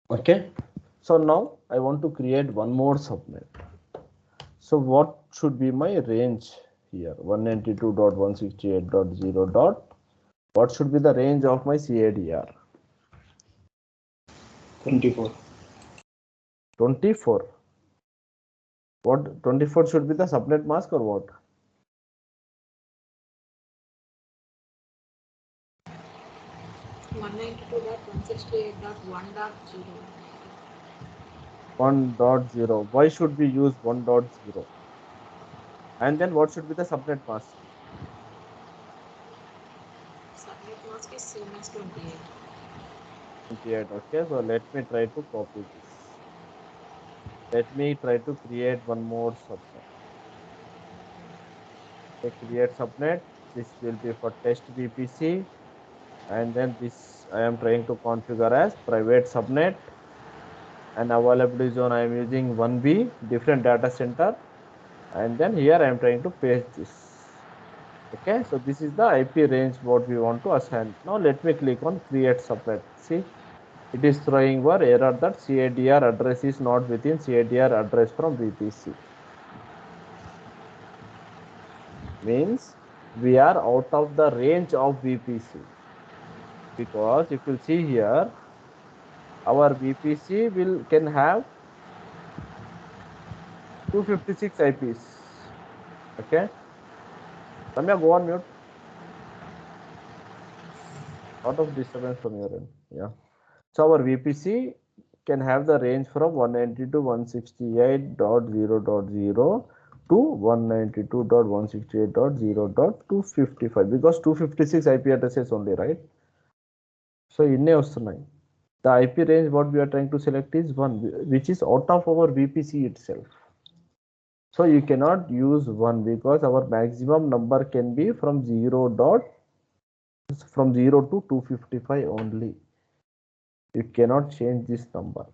Okay, so now I want to create one more subnet. So what should be my range here? 192.168.0. What should be the range of my CADR? 24. 24. What 24 should be the subnet mask or what? one 192.168.1.0. 1.0. Why should we use 1.0? And then what should be the subnet mask? Subnet mask is same as 28. 28. Okay, so let me try to copy this. Let me try to create one more subnet. Okay, create subnet. This will be for test VPC, and then this I am trying to configure as private subnet, and availability zone I am using 1B, different data center, and then here I am trying to paste this. Okay, so this is the IP range what we want to assign. Now let me click on create subnet. See, it is throwing our error that CADR address is not within CADR address from VPC. Means we are out of the range of VPC, because if you see here, our VPC can have 256 IPs. Okay, Ramya, go on mute. Lot of disturbance from your end. Yeah. So our VPC can have the range from 192.168.0.0 to 192.168.0.255 because 256 IP addresses only, right? So inne vastunnai. The IP range what we are trying to select is one, which is out of our VPC itself. So you cannot use one because our maximum number can be from 0 to 255 only. You cannot change this number.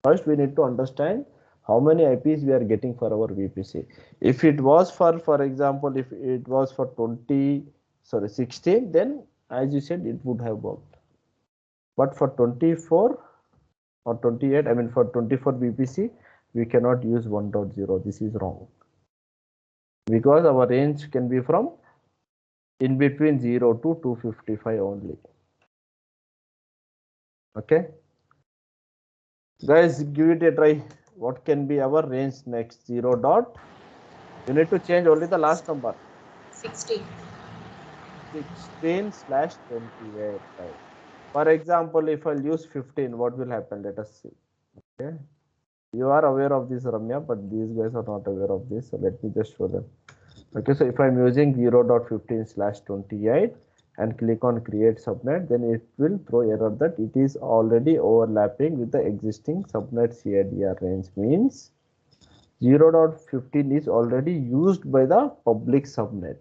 First, we need to understand how many IPs we are getting for our VPC. If it was for example, if it was for 16, then as you said, it would have worked. But for 24 or 28, I mean for 24 VPC, we cannot use 1.0. This is wrong. Because our range can be from in between 0 to 255 only. Okay. Guys, give it a try. What can be our range next? 0 dot. You need to change only the last number. 16. 16/28. Right. For example, if I'll use 15, what will happen? Let us see. Okay. You are aware of this, Ramya, but these guys are not aware of this. So let me just show them. Okay. So if I'm using 0.15/28 and click on create subnet, then it will throw error that it is already overlapping with the existing subnet CIDR range. Means 0.15 is already used by the public subnet.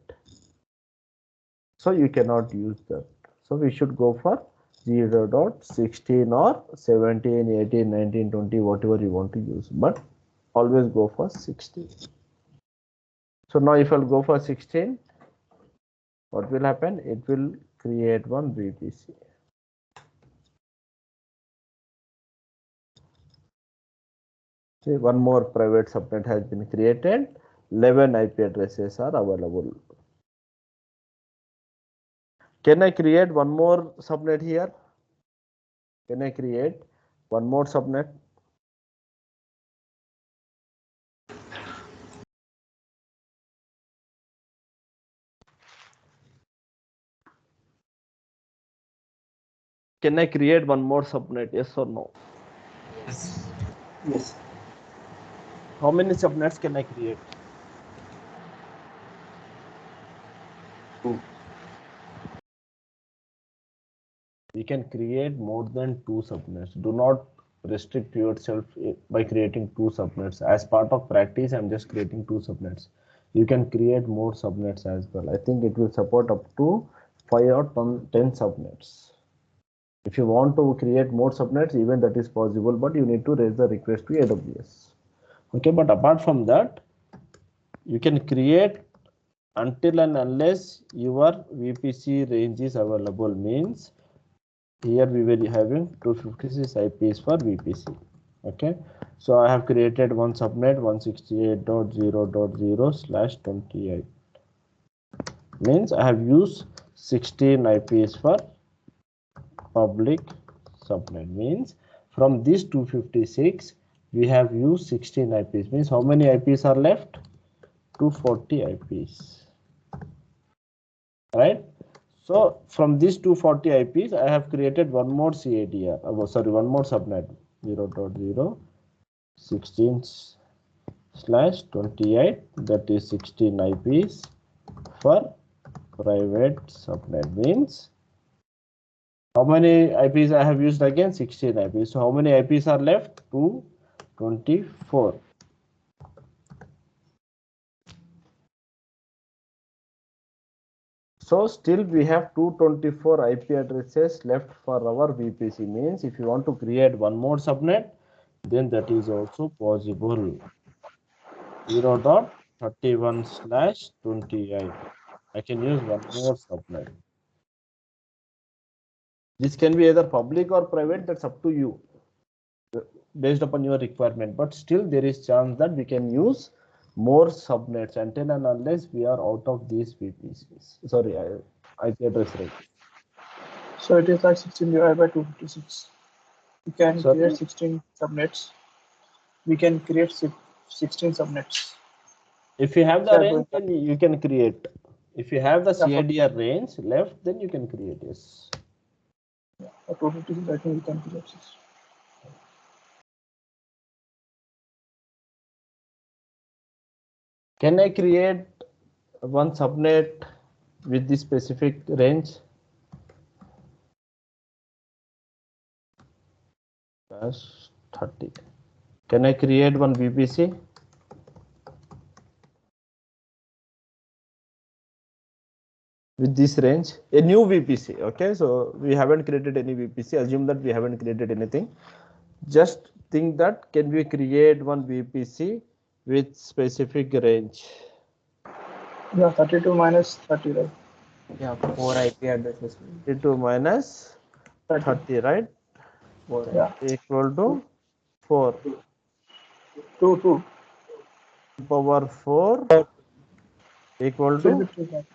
So you cannot use that. So we should go for 0.16 or 17, 18, 19, 20, whatever you want to use, but always go for 16. So now if I'll go for 16, what will happen? It will create one VPC. See, one more private subnet has been created. 11 IP addresses are available. Can I create one more subnet here? Can I create one more subnet? Can I create one more subnet? Yes or no? Yes. Yes. How many subnets can I create? 2. You can create more than 2 subnets. Do not restrict yourself by creating 2 subnets. As part of practice, I'm just creating 2 subnets. You can create more subnets as well. I think it will support up to 5 or 10 subnets. If you want to create more subnets, even that is possible, but you need to raise the request to AWS. Okay, but apart from that, you can create until and unless your VPC range is available. Means here we were having 256 IPs for VPC. Okay, so I have created one subnet 168.0.0/28. Means I have used 16 IPs for public subnet. Means from this 256 we have used 16 IPs. Means how many IPs are left? 240 IPs, right? So from these 240 IPs, I have created one more CIDR. One more subnet 0.0 16/28. That is 16 IPs for private subnet. Means how many IPs I have used again? 16 IPs. So how many IPs are left? 224. So still we have 224 IP addresses left for our VPC. Means if you want to create one more subnet, then that is also possible. 0.31/28. I can use one more subnet. This can be either public or private. That's up to you, based upon your requirement. But still there is chance that we can use more subnets until and unless we are out of these VPCs. Sorry, IP address range. So it is like 16 divided by 256. We can Sorry? create 16 subnets. We can create 16 subnets. If you have the So range, then you can create. If you have the Yeah, for- CIDR range left, then you can create. Yes. For 256, I think we can put up 6. Can I create one subnet with the specific range? Plus 30. Can I create one VPC? With this range, a new VPC. Okay, so we haven't created any VPC. Assume that we haven't created anything. Just think that can we create one VPC with specific range? Yeah, 32 minus 30, right? Yeah, 4 IP addresses. 32 minus 30, right? 4 Yeah. Equal to 4. 2 Power 4 equal to 355.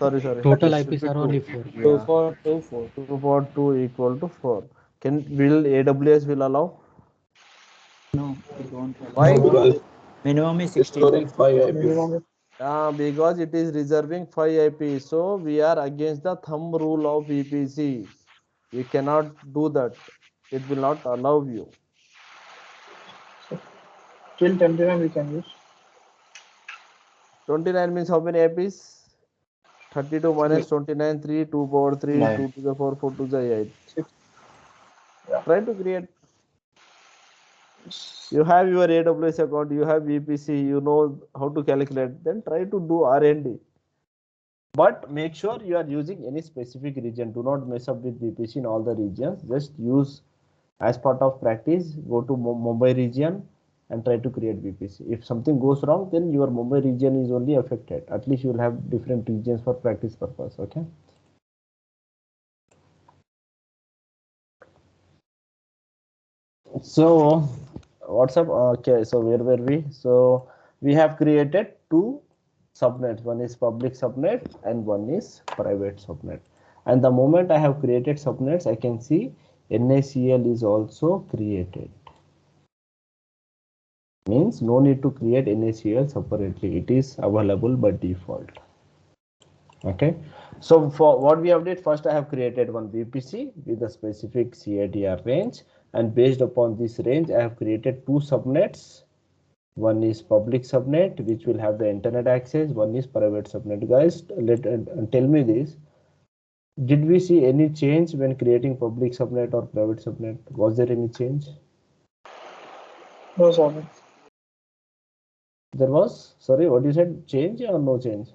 sorry. Total It should IPs be are 2. only 4. 2 4 2 4. 2 power 2 equal to 4. Will AWS will allow? No, we don't. Why? Because Minimum is it's 16. storing 5 IPs. Minimum. Because it is reserving 5 IP. So we are against the thumb rule of VPC. You cannot do that. It will not allow you. Till 29 we can use. 29 means how many IPs? 32 minus 29, 3, 2 power 3, 9. 2 to the 4, 4 to the 8. 6. Yeah. Try to create. You have your AWS account, you have VPC, you know how to calculate. Then try to do R&D. But make sure you are using any specific region. Do not mess up with VPC in all the regions. Just use as part of practice. Go to Mumbai region and try to create VPC. If something goes wrong, then your Mumbai region is only affected. At least you will have different regions for practice purpose. Okay. So what's up? Okay, so where were we? So we have created two subnets. One is public subnet and one is private subnet. And the moment I have created subnets, I can see NACL is also created. Means no need to create NACL separately. It is available by default. Okay. So for what we have did, first I have created one VPC with a specific CADR range, and based upon this range, I have created two subnets. One is public subnet, which will have the internet access. One is private subnet. Guys, tell me this. Did we see any change when creating public subnet or private subnet? Was there any change? No, sorry. There was, sorry, what you said, change or no change?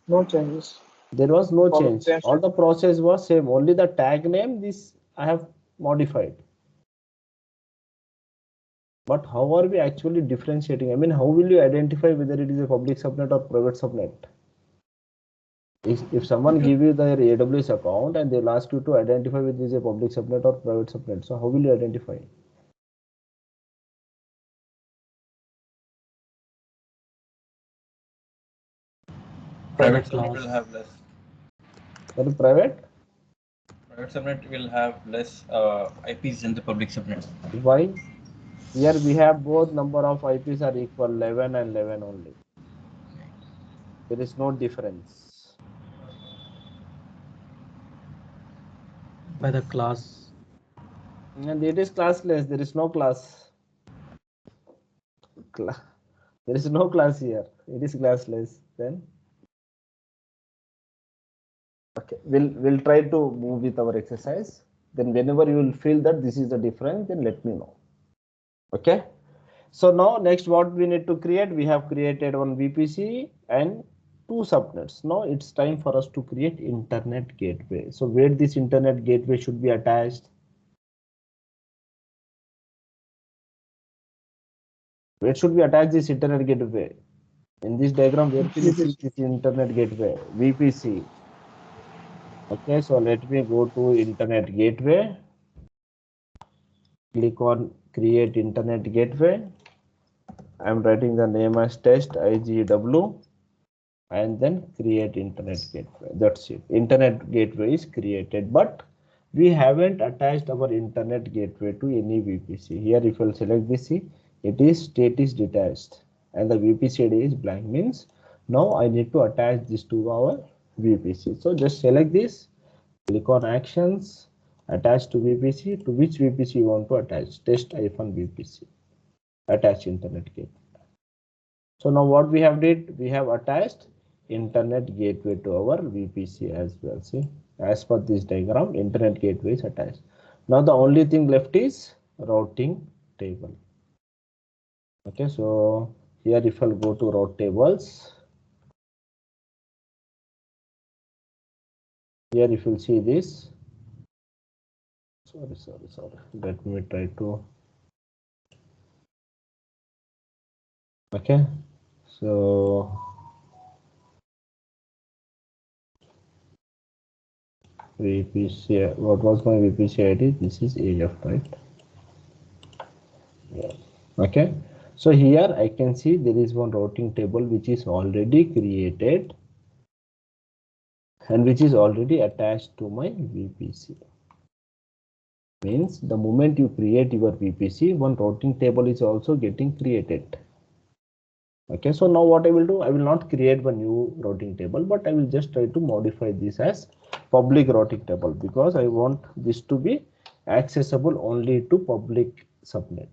No changes. There was no All change. same All the process was same. Only the tag name, this I have modified. But how are we actually differentiating? I mean, how will you identify whether it is a public subnet or private subnet? If someone give you their AWS account and they'll ask you to identify whether it is a public subnet or private subnet, so how will you identify? Private class. subnet will have less. That is private? Private subnet will have less IPs than the public subnet. Why? Here we have both number of IPs are equal, 11 and 11 only. There is no difference. By the class. And it is classless. There is no class. There is no class here. It is classless. Then okay, we'll try to move with our exercise. Then whenever you will feel that this is the difference, then let me know. Okay. So now next what we need to create, we have created one VPC and two subnets. Now it's time for us to create internet gateway. So where this internet gateway should be attached? Where should we attach this internet gateway? In this diagram, where can you see this internet gateway? VPC. Okay, so let me go to internet gateway. Click on create internet gateway. I'm writing the name as test IGW and then create internet gateway. That's it. Internet gateway is created, but we haven't attached our internet gateway to any VPC. Here, if you'll select this, see, it is state is detached and the VPC ID is blank, means now I need to attach this to our VPC. So just select this, click on actions, Attach to VPC. To which VPC you want to attach? Test-VPC. Attach internet gateway. So now what we have did, we have attached internet gateway to our VPC as well. See, as per this diagram, internet gateway is attached. Now the only thing left is routing table. Okay, so here if I'll go to route tables, here if you'll see this, sorry, let me try to, okay, so VPC, what was my VPC ID? This is AF, right? Yeah. Okay, so here I can see there is one routing table which is already created and which is already attached to my VPC. Means the moment you create your VPC, one routing table is also getting created. Okay, so now what I will do, I will not create one new routing table, but I will just try to modify this as public routing table because I want this to be accessible only to public subnet.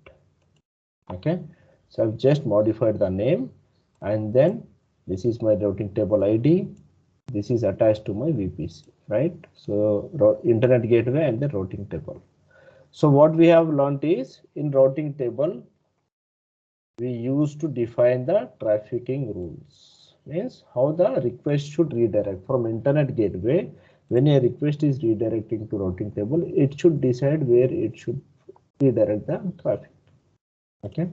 Okay, so I've just modified the name and then this is my routing table ID. This is attached to my VPC, right? So internet gateway and the routing table. So what we have learned is in routing table, we used to define the trafficking rules. Means how the request should redirect from internet gateway. When a request is redirecting to routing table, it should decide where it should redirect the traffic. Okay,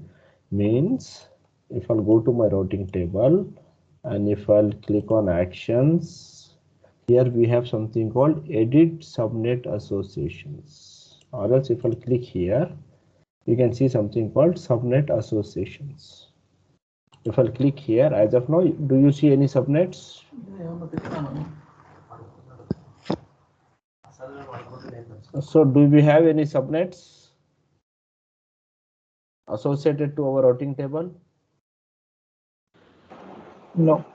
means if I'll go to my routing table and if I'll click on actions, here we have something called edit subnet associations, or else if I'll click here, you can see something called subnet associations. If I'll click here, as of now, do you see any subnets? So do we have any subnets associated to our routing table? No.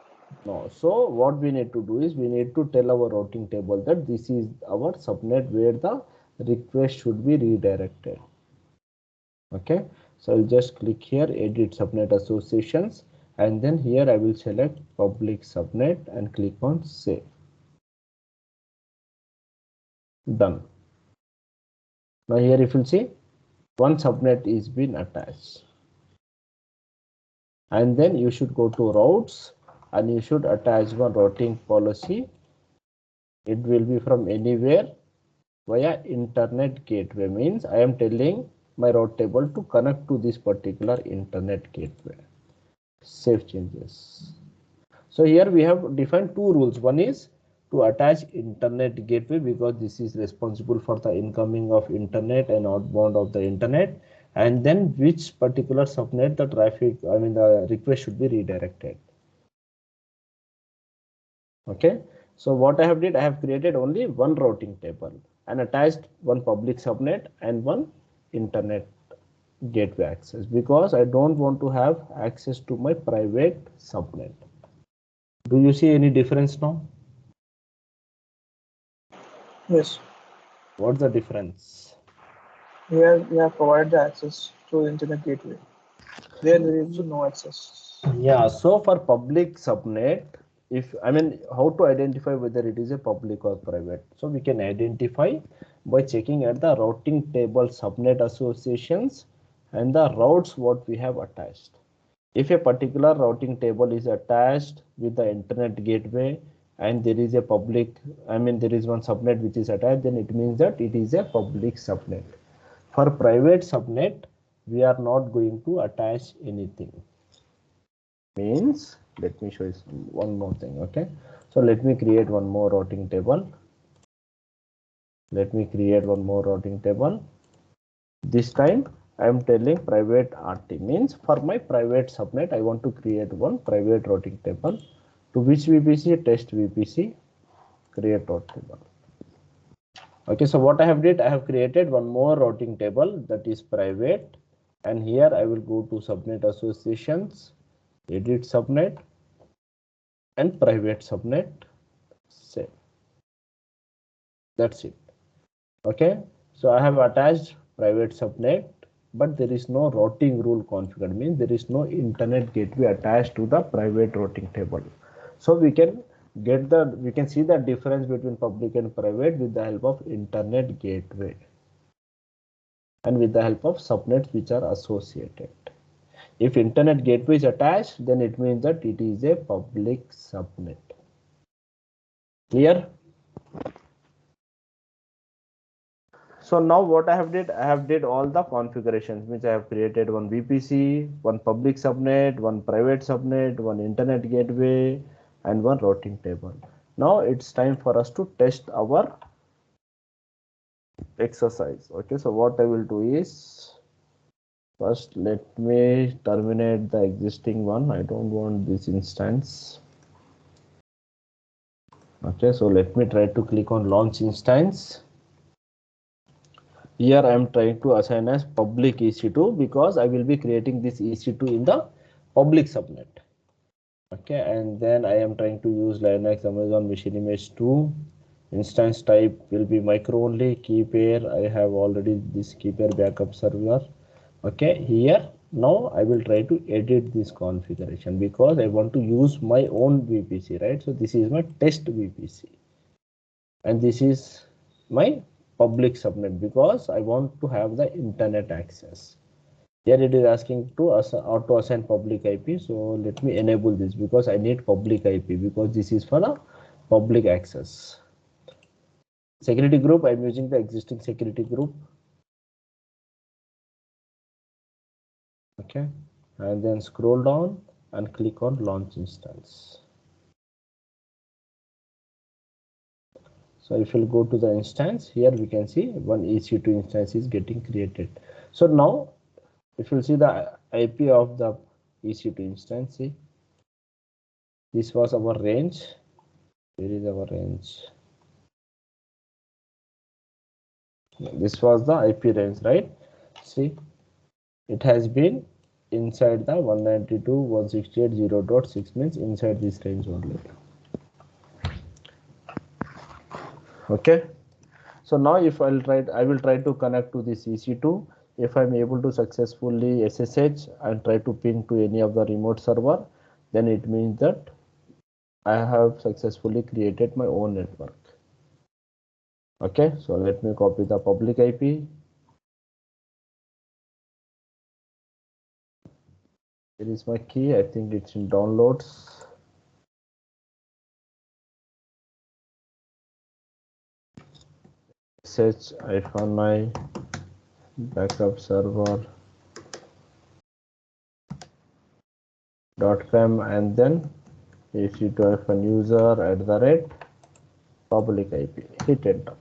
No. So what we need to do is we need to tell our routing table that this is our subnet where the request should be redirected. Okay, so I'll just click here, edit subnet associations, and then here I will select public subnet and click on save. Done. Now here if you see, one subnet is been attached. And then you should go to routes and you should attach one routing policy. It will be from anywhere via internet gateway. Means I am telling my route table to connect to this particular internet gateway. Save changes. So here we have defined two rules. One is to attach internet gateway because this is responsible for the incoming of internet and outbound of the internet, and then which particular subnet the traffic, I mean the request should be redirected. Okay, so what I have did, I have created only one routing table and attached one public subnet and one internet gateway access because I don't want to have access to my private subnet. Do you see any difference now? Yes. What's the difference? Here we have provided the access to internet gateway. There is no access. Yeah, so for public subnet, if I mean how to identify whether it is a public or private, so we can identify by checking at the routing table subnet associations and the routes what we have attached. If a particular routing table is attached with the internet gateway and there is a public, I mean there is one subnet which is attached, then it means that it is a public subnet. For private subnet, we are not going to attach anything. Means, let me show you one more thing. Okay, so let me create one more routing table. Let me create one more routing table. This time I am telling private RT, means for my private subnet I want to create one private routing table. To which VPC? Test VPC, create route table. Okay, so what I have did, I have created one more routing table that is private, and here I will go to subnet associations, edit subnet and private subnet, save. That's it. Okay, so I have attached private subnet, but there is no routing rule configured, means there is no internet gateway attached to the private routing table. So we can see the difference between public and private with the help of internet gateway and with the help of subnets which are associated. If internet gateway is attached, then it means that it is a public subnet. Clear? So now what I have did all the configurations, which I have created one VPC, one public subnet, one private subnet, one internet gateway, and one routing table. Now it's time for us to test our exercise. Okay, so what I will do is, first let me terminate the existing one. I don't want this instance. Okay, so let me try to click on launch instance. Here I am trying to assign as public EC2 because I will be creating this EC2 in the public subnet. Okay, and then I am trying to use Linux Amazon Machine Image 2. Instance type will be micro only. Key pair, I have already this key pair backup server. Okay, here now I will try to edit this configuration because I want to use my own VPC, right? So this is my test VPC, and this is my public subnet because I want to have the internet access. Here it is asking to auto assign public IP. So let me enable this because I need public IP because this is for the public access. Security group, I'm using the existing security group. Okay, and then scroll down and click on launch instance. So if you'll go to the instance, here we can see one EC2 instance is getting created. So now if you'll see the IP of the EC2 instance, see, this was our range. Here is our range. This was the IP range, right? See, it has been inside the 192.168.0.6, means inside this range only. Okay, so now if I will try to connect to this EC2. If I'm able to successfully SSH and try to ping to any of the remote server, then it means that I have successfully created my own network. Okay, so let me copy the public IP. Here is my key. I think it's in downloads. sh-i backup server .com and then ec2-user @ public IP. Hit enter.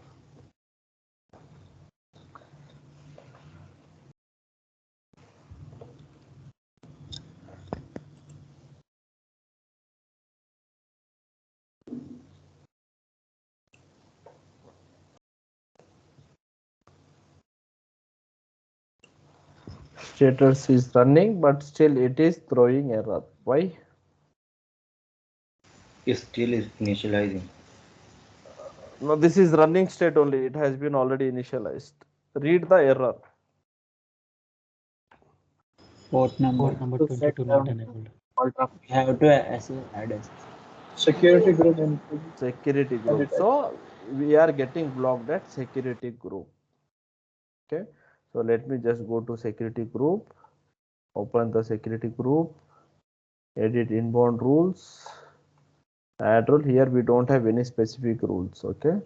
Status is running, but still it is throwing error. Why? It still is initializing. No, this is running state only. It has been already initialized. Read the error. Port number. Port number To 22 set not enabled. we have to add access. Security group and Security group. edit. So we are getting blocked at security group. Okay, so let me just go to security group, open the security group, edit inbound rules, add rule. Here we don't have any specific rules. Okay,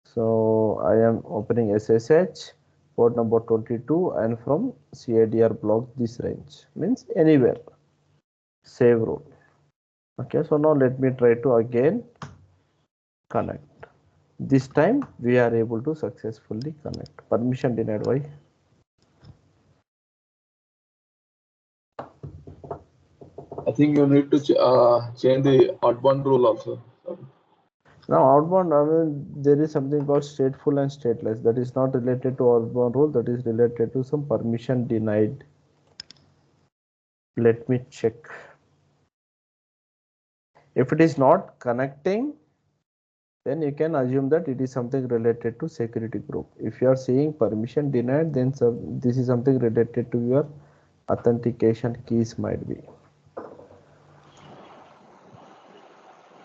so I am opening SSH port number 22 and from CIDR block this range, means anywhere. Save rule. Okay, so now let me try to again connect. This time we are able to successfully connect. Permission denied. Why? I think you need to change the outbound rule also. Now outbound, I mean, there is something called stateful and stateless. That is not related to outbound rule. That is related to some permission denied. Let me check. If it is not connecting, then you can assume that it is something related to security group. If you are seeing permission denied, then this is something related to your authentication keys might be.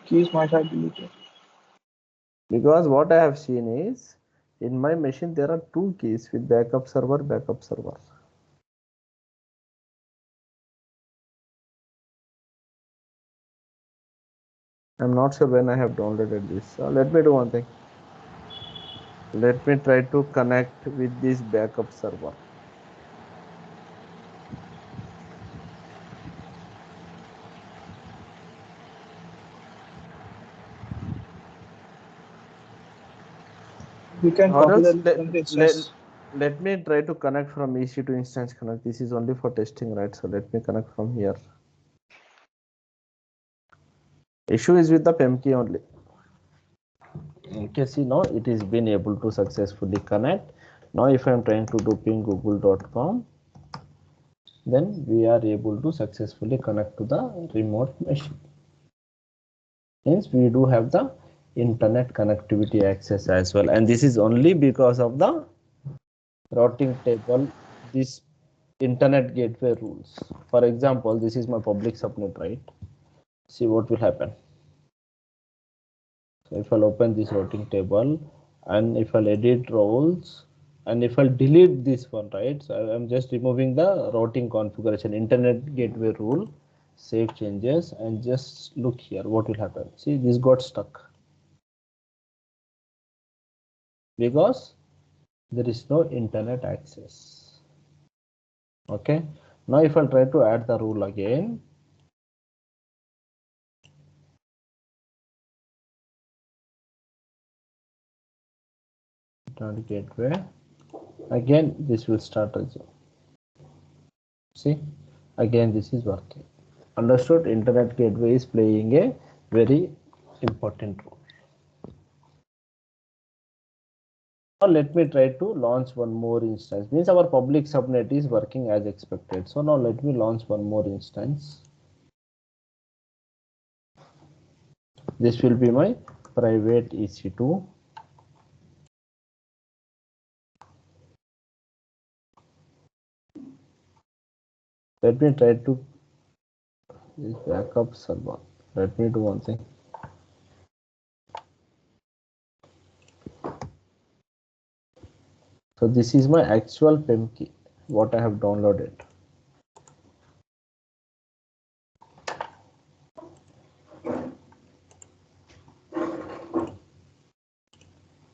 Keys might have deleted. Because what I have seen is, in my machine there are two keys with backup server, backup server. I'm not sure when I have downloaded this. So let me do one thing. Let me try to connect with this backup server. You can Or copy the else link from the instance. let me try to connect from EC2 instance connect. This is only for testing, right? So let me connect from here. Issue is with the PEM key only. Okay, see now it is been able to successfully connect. Now if I am trying to do ping google.com, then we are able to successfully connect to the remote machine. Hence we do have the internet connectivity access as well, and this is only because of the routing table, this internet gateway rules. For example, this is my public subnet, right? See what will happen. So if I'll open this routing table and if I'll edit roles and if I'll delete this one, right? So I'm just removing the routing configuration, internet gateway rule, save changes, and just look here what will happen. See, this got stuck because there is no internet access. Okay, now if I'll try to add the rule again, internet gateway, again this will start as well. See, again this is working. Understood? Internet gateway is playing a very important role. Now let me try to launch one more instance. Means our public subnet is working as expected. So now let me launch one more instance. This will be my private EC2. Let me try to this backup server. Let me do one thing. So this is my actual PEM key, what I have downloaded.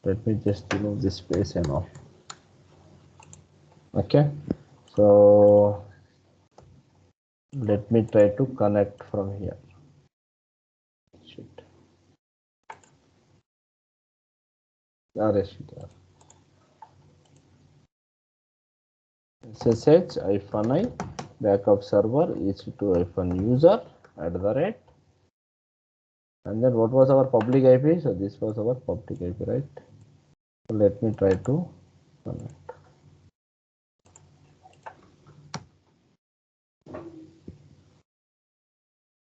Let me just remove this space and all. Okay, so let me try to connect from here. Shit. SSH-i backup server EC2-user @ and then what was our public IP? So this was our public IP, right? So let me try to connect.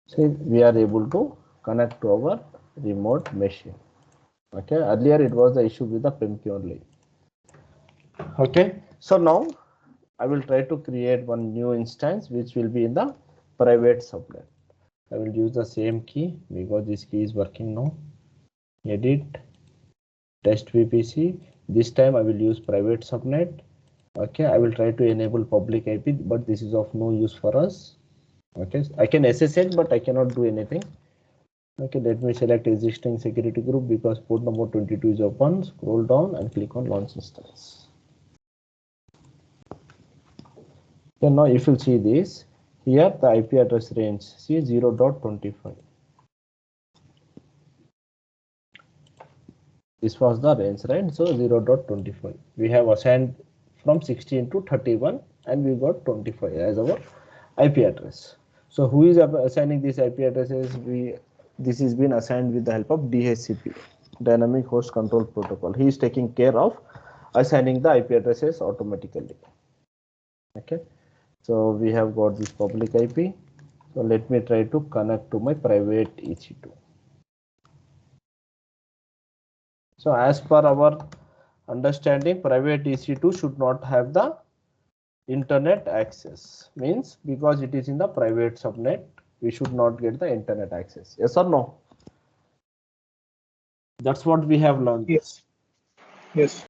See, we are able to connect to our remote machine. Okay, earlier it was the issue with the PEM key only. Okay, so now I will try to create one new instance which will be in the private subnet. I will use the same key because this key is working now. Edit, test VPC. This time I will use private subnet. Okay, I will try to enable public IP, but this is of no use for us. Okay, I can SSH, but I cannot do anything. Okay, let me select existing security group because port number 22 is open. Scroll down and click on launch instance. Then now if you see this, here the IP address range, see 0.25. This was the range, right? So 0.25. We have assigned from 16 to 31 and we got 25 as our IP address. So who is assigning these IP addresses? This is been assigned with the help of DHCP, Dynamic Host Control Protocol. He is taking care of assigning the IP addresses automatically. Okay, so we have got this public IP. So let me try to connect to my private EC2. So as per our understanding, private EC2 should not have the internet access. Means because it is in the private subnet, we should not get the internet access. Yes or no? That's what we have learned. Yes. Yes.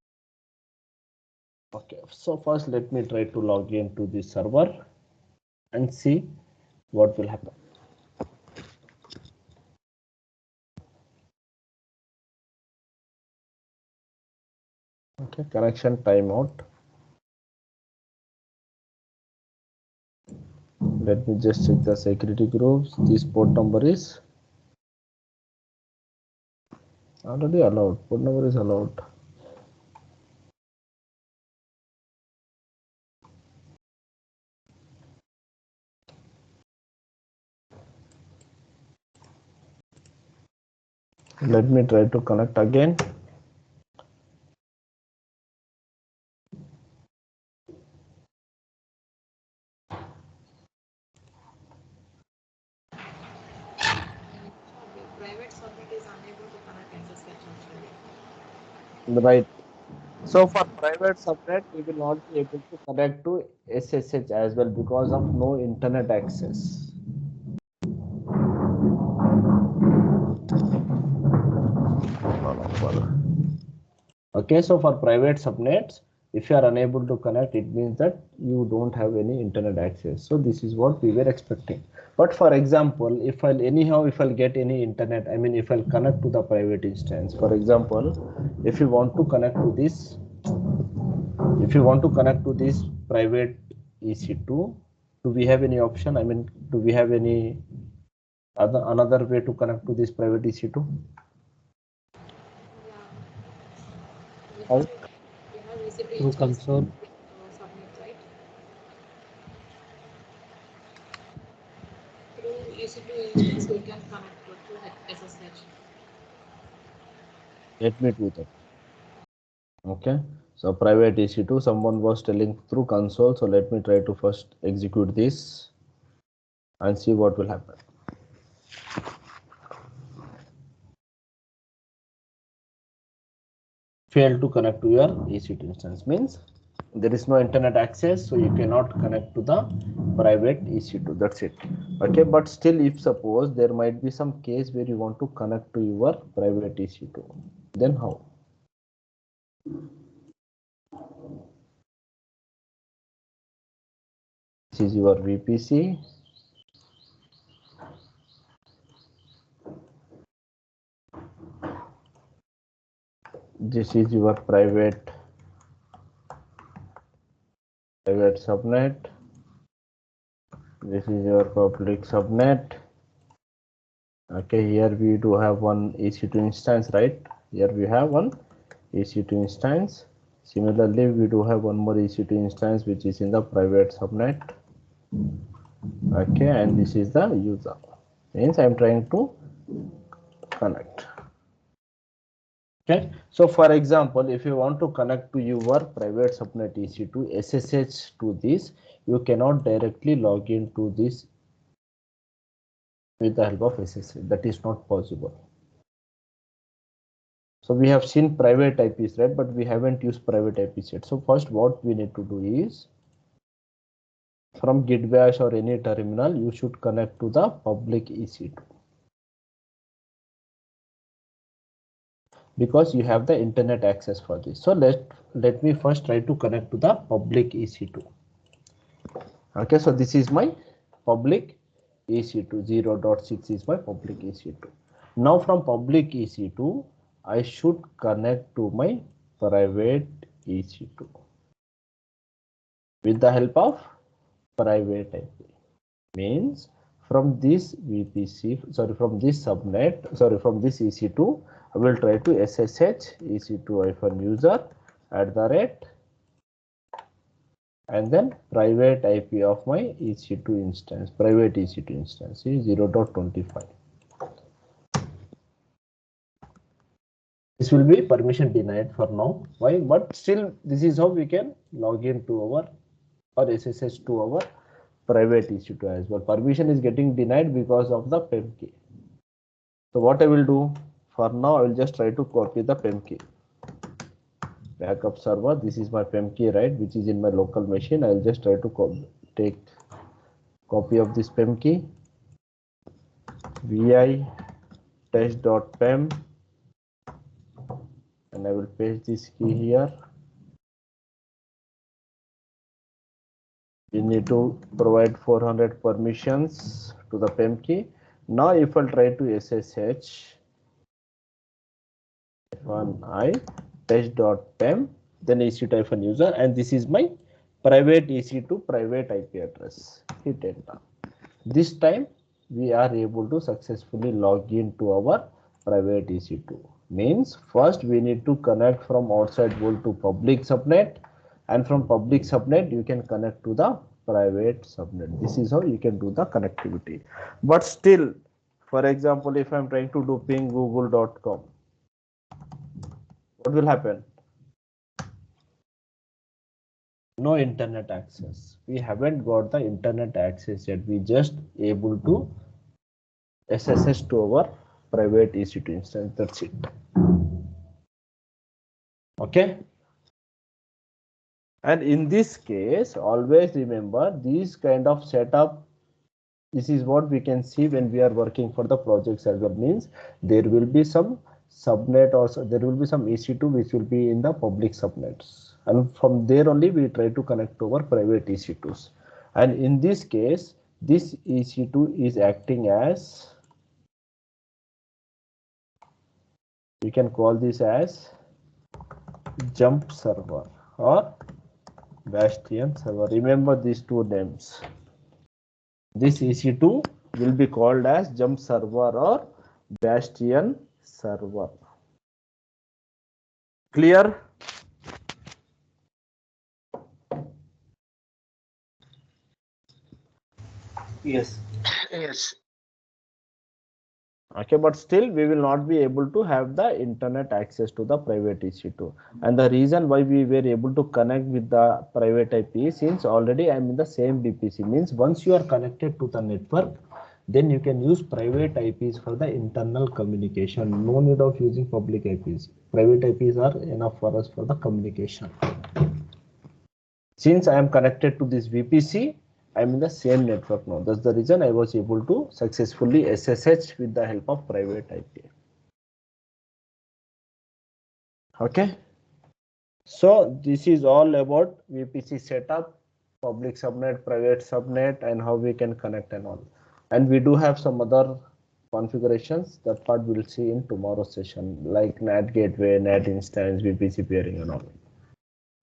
Okay, so first let me try to log into the server and see what will happen. Okay, connection timeout. Let me just check the security groups. This port number is already allowed. Port number is allowed. Let me try to connect again. The private subnet is unable to connect SSH actually. Right. So for private subnet, we will not be able to connect to SSH as well because of no internet access. Okay, so for private subnets, if you are unable to connect, it means that you don't have any internet access. So this is what we were expecting. But for example, if I'll get any internet, I mean, if I'll connect to the private instance, for example, if you want to connect to this, private EC2, do we have any option? I mean, do we have any another way to connect to this private EC2? We How? have EC2 Through instance console. subnet, right? Through EC2 instance, we can connect to SSH. Let me do that. Okay, so private EC2, someone was telling through console. So let me try to first execute this and see what will happen. Fail to connect to your EC2 instance means there is no internet access, so you cannot connect to the private EC2. That's it. Okay, but still, if suppose there might be some case where you want to connect to your private EC2, then how? This is your VPC. This is your private subnet. This is your public subnet. Okay, here we do have one EC2 instance, right? Here we have one EC2 instance. Similarly, we do have one more EC2 instance which is in the private subnet. Okay, and this is the user. Means I'm trying to connect. Okay, so for example, if you want to connect to your private subnet EC2 SSH to this, you cannot directly log into this with the help of SSH. That is not possible. So we have seen private IPs, right? But we haven't used private IPs yet. So first, what we need to do is from Git bash or any terminal, you should connect to the public EC2. Because you have the internet access for this. So let me first try to connect to the public EC2. Okay, so this is my public EC2. 0.6 is my public EC2. Now from public EC2, I should connect to my private EC2 with the help of private IP. Means from this VPC, from this subnet, from this EC2, I will try to SSH EC2-user @ and then private IP of my EC2 instance, private EC2 instance is 0.25. This will be permission denied for now. Why? But still, this is how we can log into our or SSH to our private EC2 as well. Permission is getting denied because of the PEM key. So what I will do, For now, I will just try to copy the PEM key. Backup server, this is my PEM key, right, which is in my local machine. I will just try to take copy of this PEM key. Vi test.pem, and I will paste this key here. We need to provide 400 permissions to the PEM key. Now, if I try to SSH -i test.pem, then EC2 user, and this is my private EC2 private IP address. Hit enter. This time we are able to successfully log into our private EC2. Means first we need to connect from outside world to public subnet, and from public subnet you can connect to the private subnet. This is how you can do the connectivity. But still, for example, if I'm trying to do ping google.com, what will happen? No internet access. We haven't got the internet access yet. We just able to SSH to our private EC2 instance. That's it. Okay. And in this case, always remember these kind of setup. This is what we can see when we are working for the project server. Means there will be some subnet, or there will be some EC2 which will be in the public subnets, and from there only we try to connect to our private EC2s. And in this case, this EC2 is acting as, you can call this as jump server or Bastion server. Remember these two names. This EC2 will be called as jump server or Bastion server. Clear? Yes. Yes. Okay, but still we will not be able to have the internet access to the private EC2. And the reason why we were able to connect with the private IP, since already I am in the same VPC, means once you are connected to the network, then you can use private IPs for the internal communication. No need of using public IPs. Private IPs are enough for us for the communication. Since I am connected to this VPC, I am in the same network now. That's the reason I was able to successfully SSH with the help of private IP. Okay. So this is all about VPC setup, public subnet, private subnet, and how we can connect and all. And we do have some other configurations. That part we'll see in tomorrow's session, like NAT gateway, NAT instance, VPC peering and all.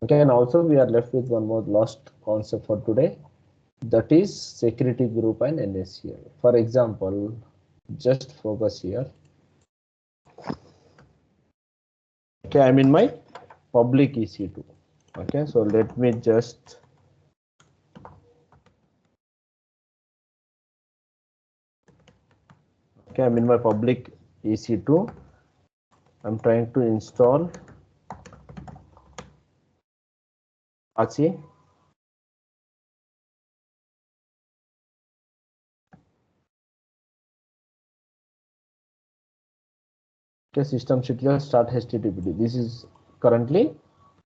Okay, and also we are left with one more last concept for today. That is security group and NACL. For example, just focus here. Okay, I'm in my public EC2. Okay, so let me just I'm in my public EC2. I'm trying to install Apache. Okay, systemctl start HTTPD. This is currently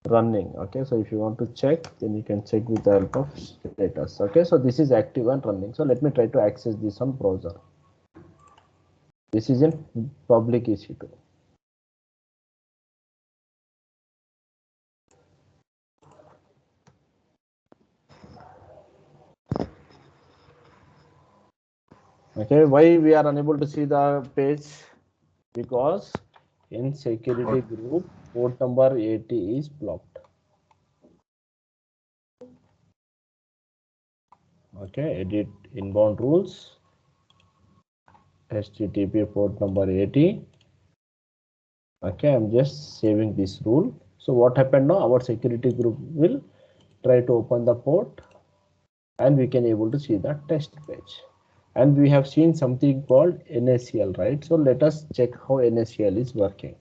running. Okay, so if you want to check, then you can check with the help of status. Okay, so this is active and running. So let me try to access this on browser. This is in public EC2. Okay, why we are unable to see the page? Because in security group, port number 80 is blocked. Okay, edit inbound rules. HTTP port number 80. Okay, I'm just saving this rule. So what happened now? Our security group will try to open the port, and we can able to see the test page. And we have seen something called NACL, right? So let us check how NACL is working.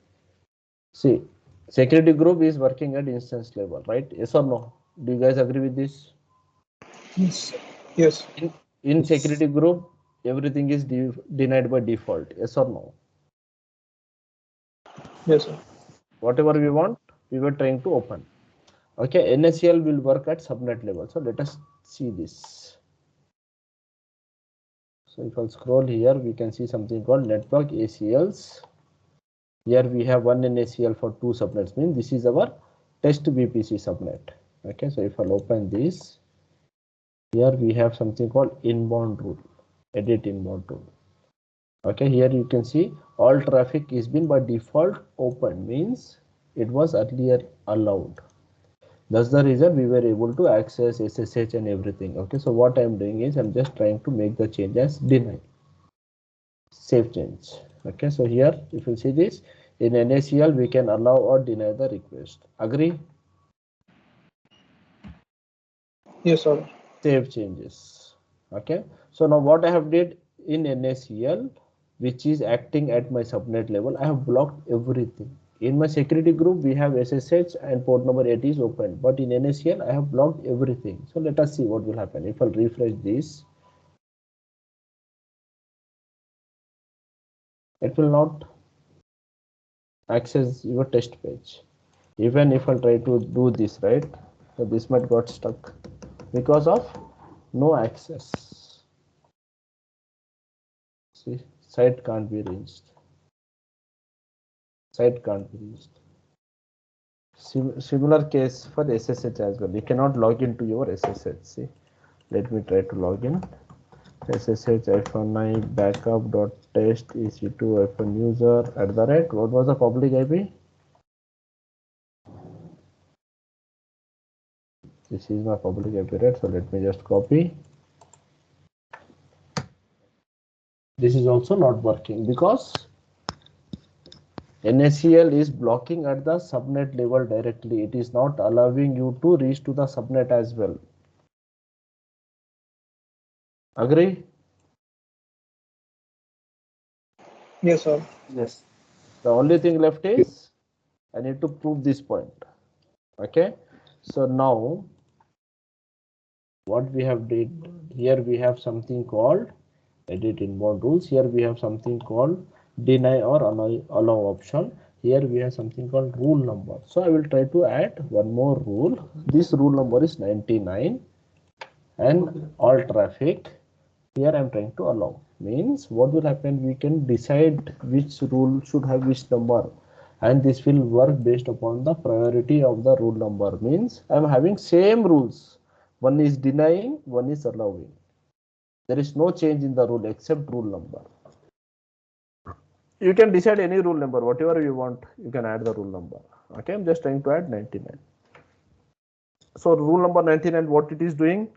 See, security group is working at instance level, right? Yes or no? Do you guys agree with this? Yes. Yes. In security group, everything is denied by default. Yes or no? Yes, sir. Whatever we want, we were trying to open. Okay, NACL will work at subnet level. So let us see this. So if I scroll here, we can see something called network ACLs. Here we have one NACL for two subnets, means this is our test VPC subnet. Okay, so if I'll open this, here we have something called inbound rule, edit inbound rule. Okay, here you can see all traffic is been by default open, means it was earlier allowed. That's the reason we were able to access SSH and everything. Okay, so what I'm doing is I'm just trying to make the change as deny. Save change. Okay, so here if you see this, in NACL we can allow or deny the request. Agree? Yes, sir. Save changes. Okay, so now what I have did in NACL, which is acting at my subnet level, I have blocked everything. In my security group we have SSH and port number 8 is open, but in NACL I have blocked everything. So let us see what will happen. If I'll refresh this, it will not access your test page. Even if I try to do this, right, so this might got stuck because of no access. See, site can't be reached. Site can't be reached. Similar case for the SSH as well. You cannot log into your SSH. See, let me try to log in. SSH-i backup.test ec2-user @ what was the public IP? This is my public IP, right? So let me just copy. This is also not working because NACL is blocking at the subnet level directly. It is not allowing you to reach to the subnet as well. Agree? Yes, sir. Yes. The only thing left is I need to prove this point. Okay, so now what we have did here, we have something called edit inbound rules. Here we have something called deny or allow option. Here we have something called rule number. So I will try to add one more rule. This rule number is 99 and all traffic. Here I am trying to allow, means what will happen, we can decide which rule should have which number, and this will work based upon the priority of the rule number. Means I am having same rules, one is denying, one is allowing. There is no change in the rule except rule number. You can decide any rule number, whatever you want, you can add the rule number. Okay, I'm just trying to add 99. So rule number 99, what it is doing,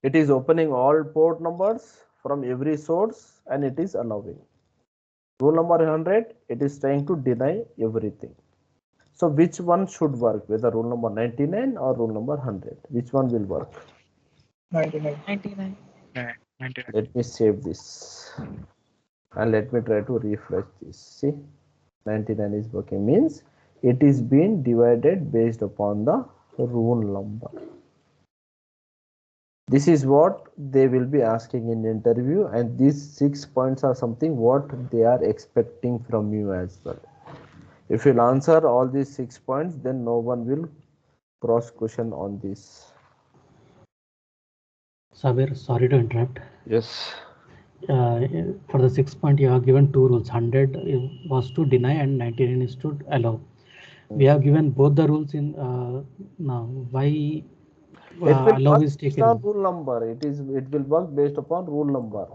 it is opening all port numbers from every source and it is allowing. Rule number 100, it is trying to deny everything. So which one should work, whether rule number 99 or rule number 100? Which one will work? 99. 99. 99. Let me save this and let me try to refresh this. See, 99 is working, means it is being divided based upon the rule number. This is what they will be asking in the interview, and these 6 points are something what they are expecting from you as well. If you'll answer all these 6 points, then no one will cross question on this. Sabir, sorry to interrupt. Yes. For the 6th point, you have given two rules. 100 was to deny and 99 is to allow. We have given both the rules in now. Why allow is taken? It will work based on rule number. It will work based upon rule number.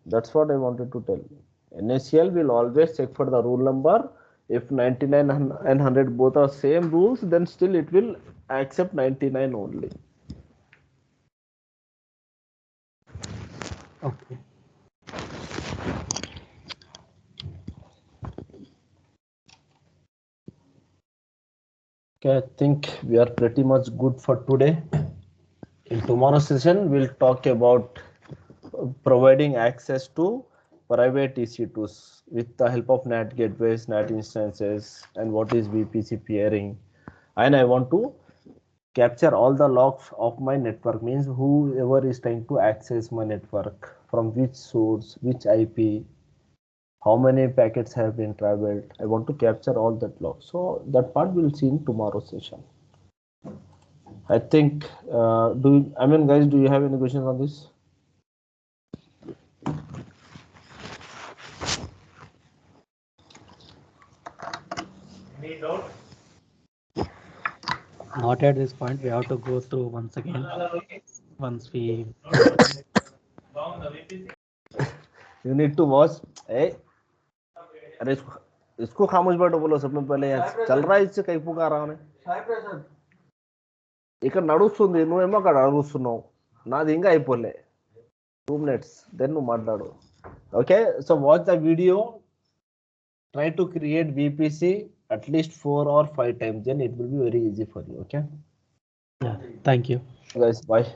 That's what I wanted to tell you. NACL will always check for the rule number. If 99 and 100 both are same rules, then still it will accept 99 only. Okay. Okay, I think we are pretty much good for today. In tomorrow's session, we'll talk about providing access to private EC2s with the help of NAT gateways, NAT instances, and what is VPC peering. And I want to capture all the logs of my network, means whoever is trying to access my network, from which source, which IP, how many packets have been traveled. I want to capture all that log. So that part we'll see in tomorrow's session. I think, guys, do you have any questions on this? Not at this point. We have to go through once again. Once we. You need to watch. Hey, अरे इसको खामोश बैठो बोलो सब में पहले यार चल रहा है इससे कहीं पुकार रहा है ఇక్కడ నడుస్తుంది నువ్వేమో అక్కడ అడుగుస్తున్నావు నాది ఇంకా అయిపోలే 2 minutes then నువ్వు మాట్లాడు okay so watch the video try to create VPC at least 4 or 5 times then it will be very easy for you okay Yeah, thank you guys bye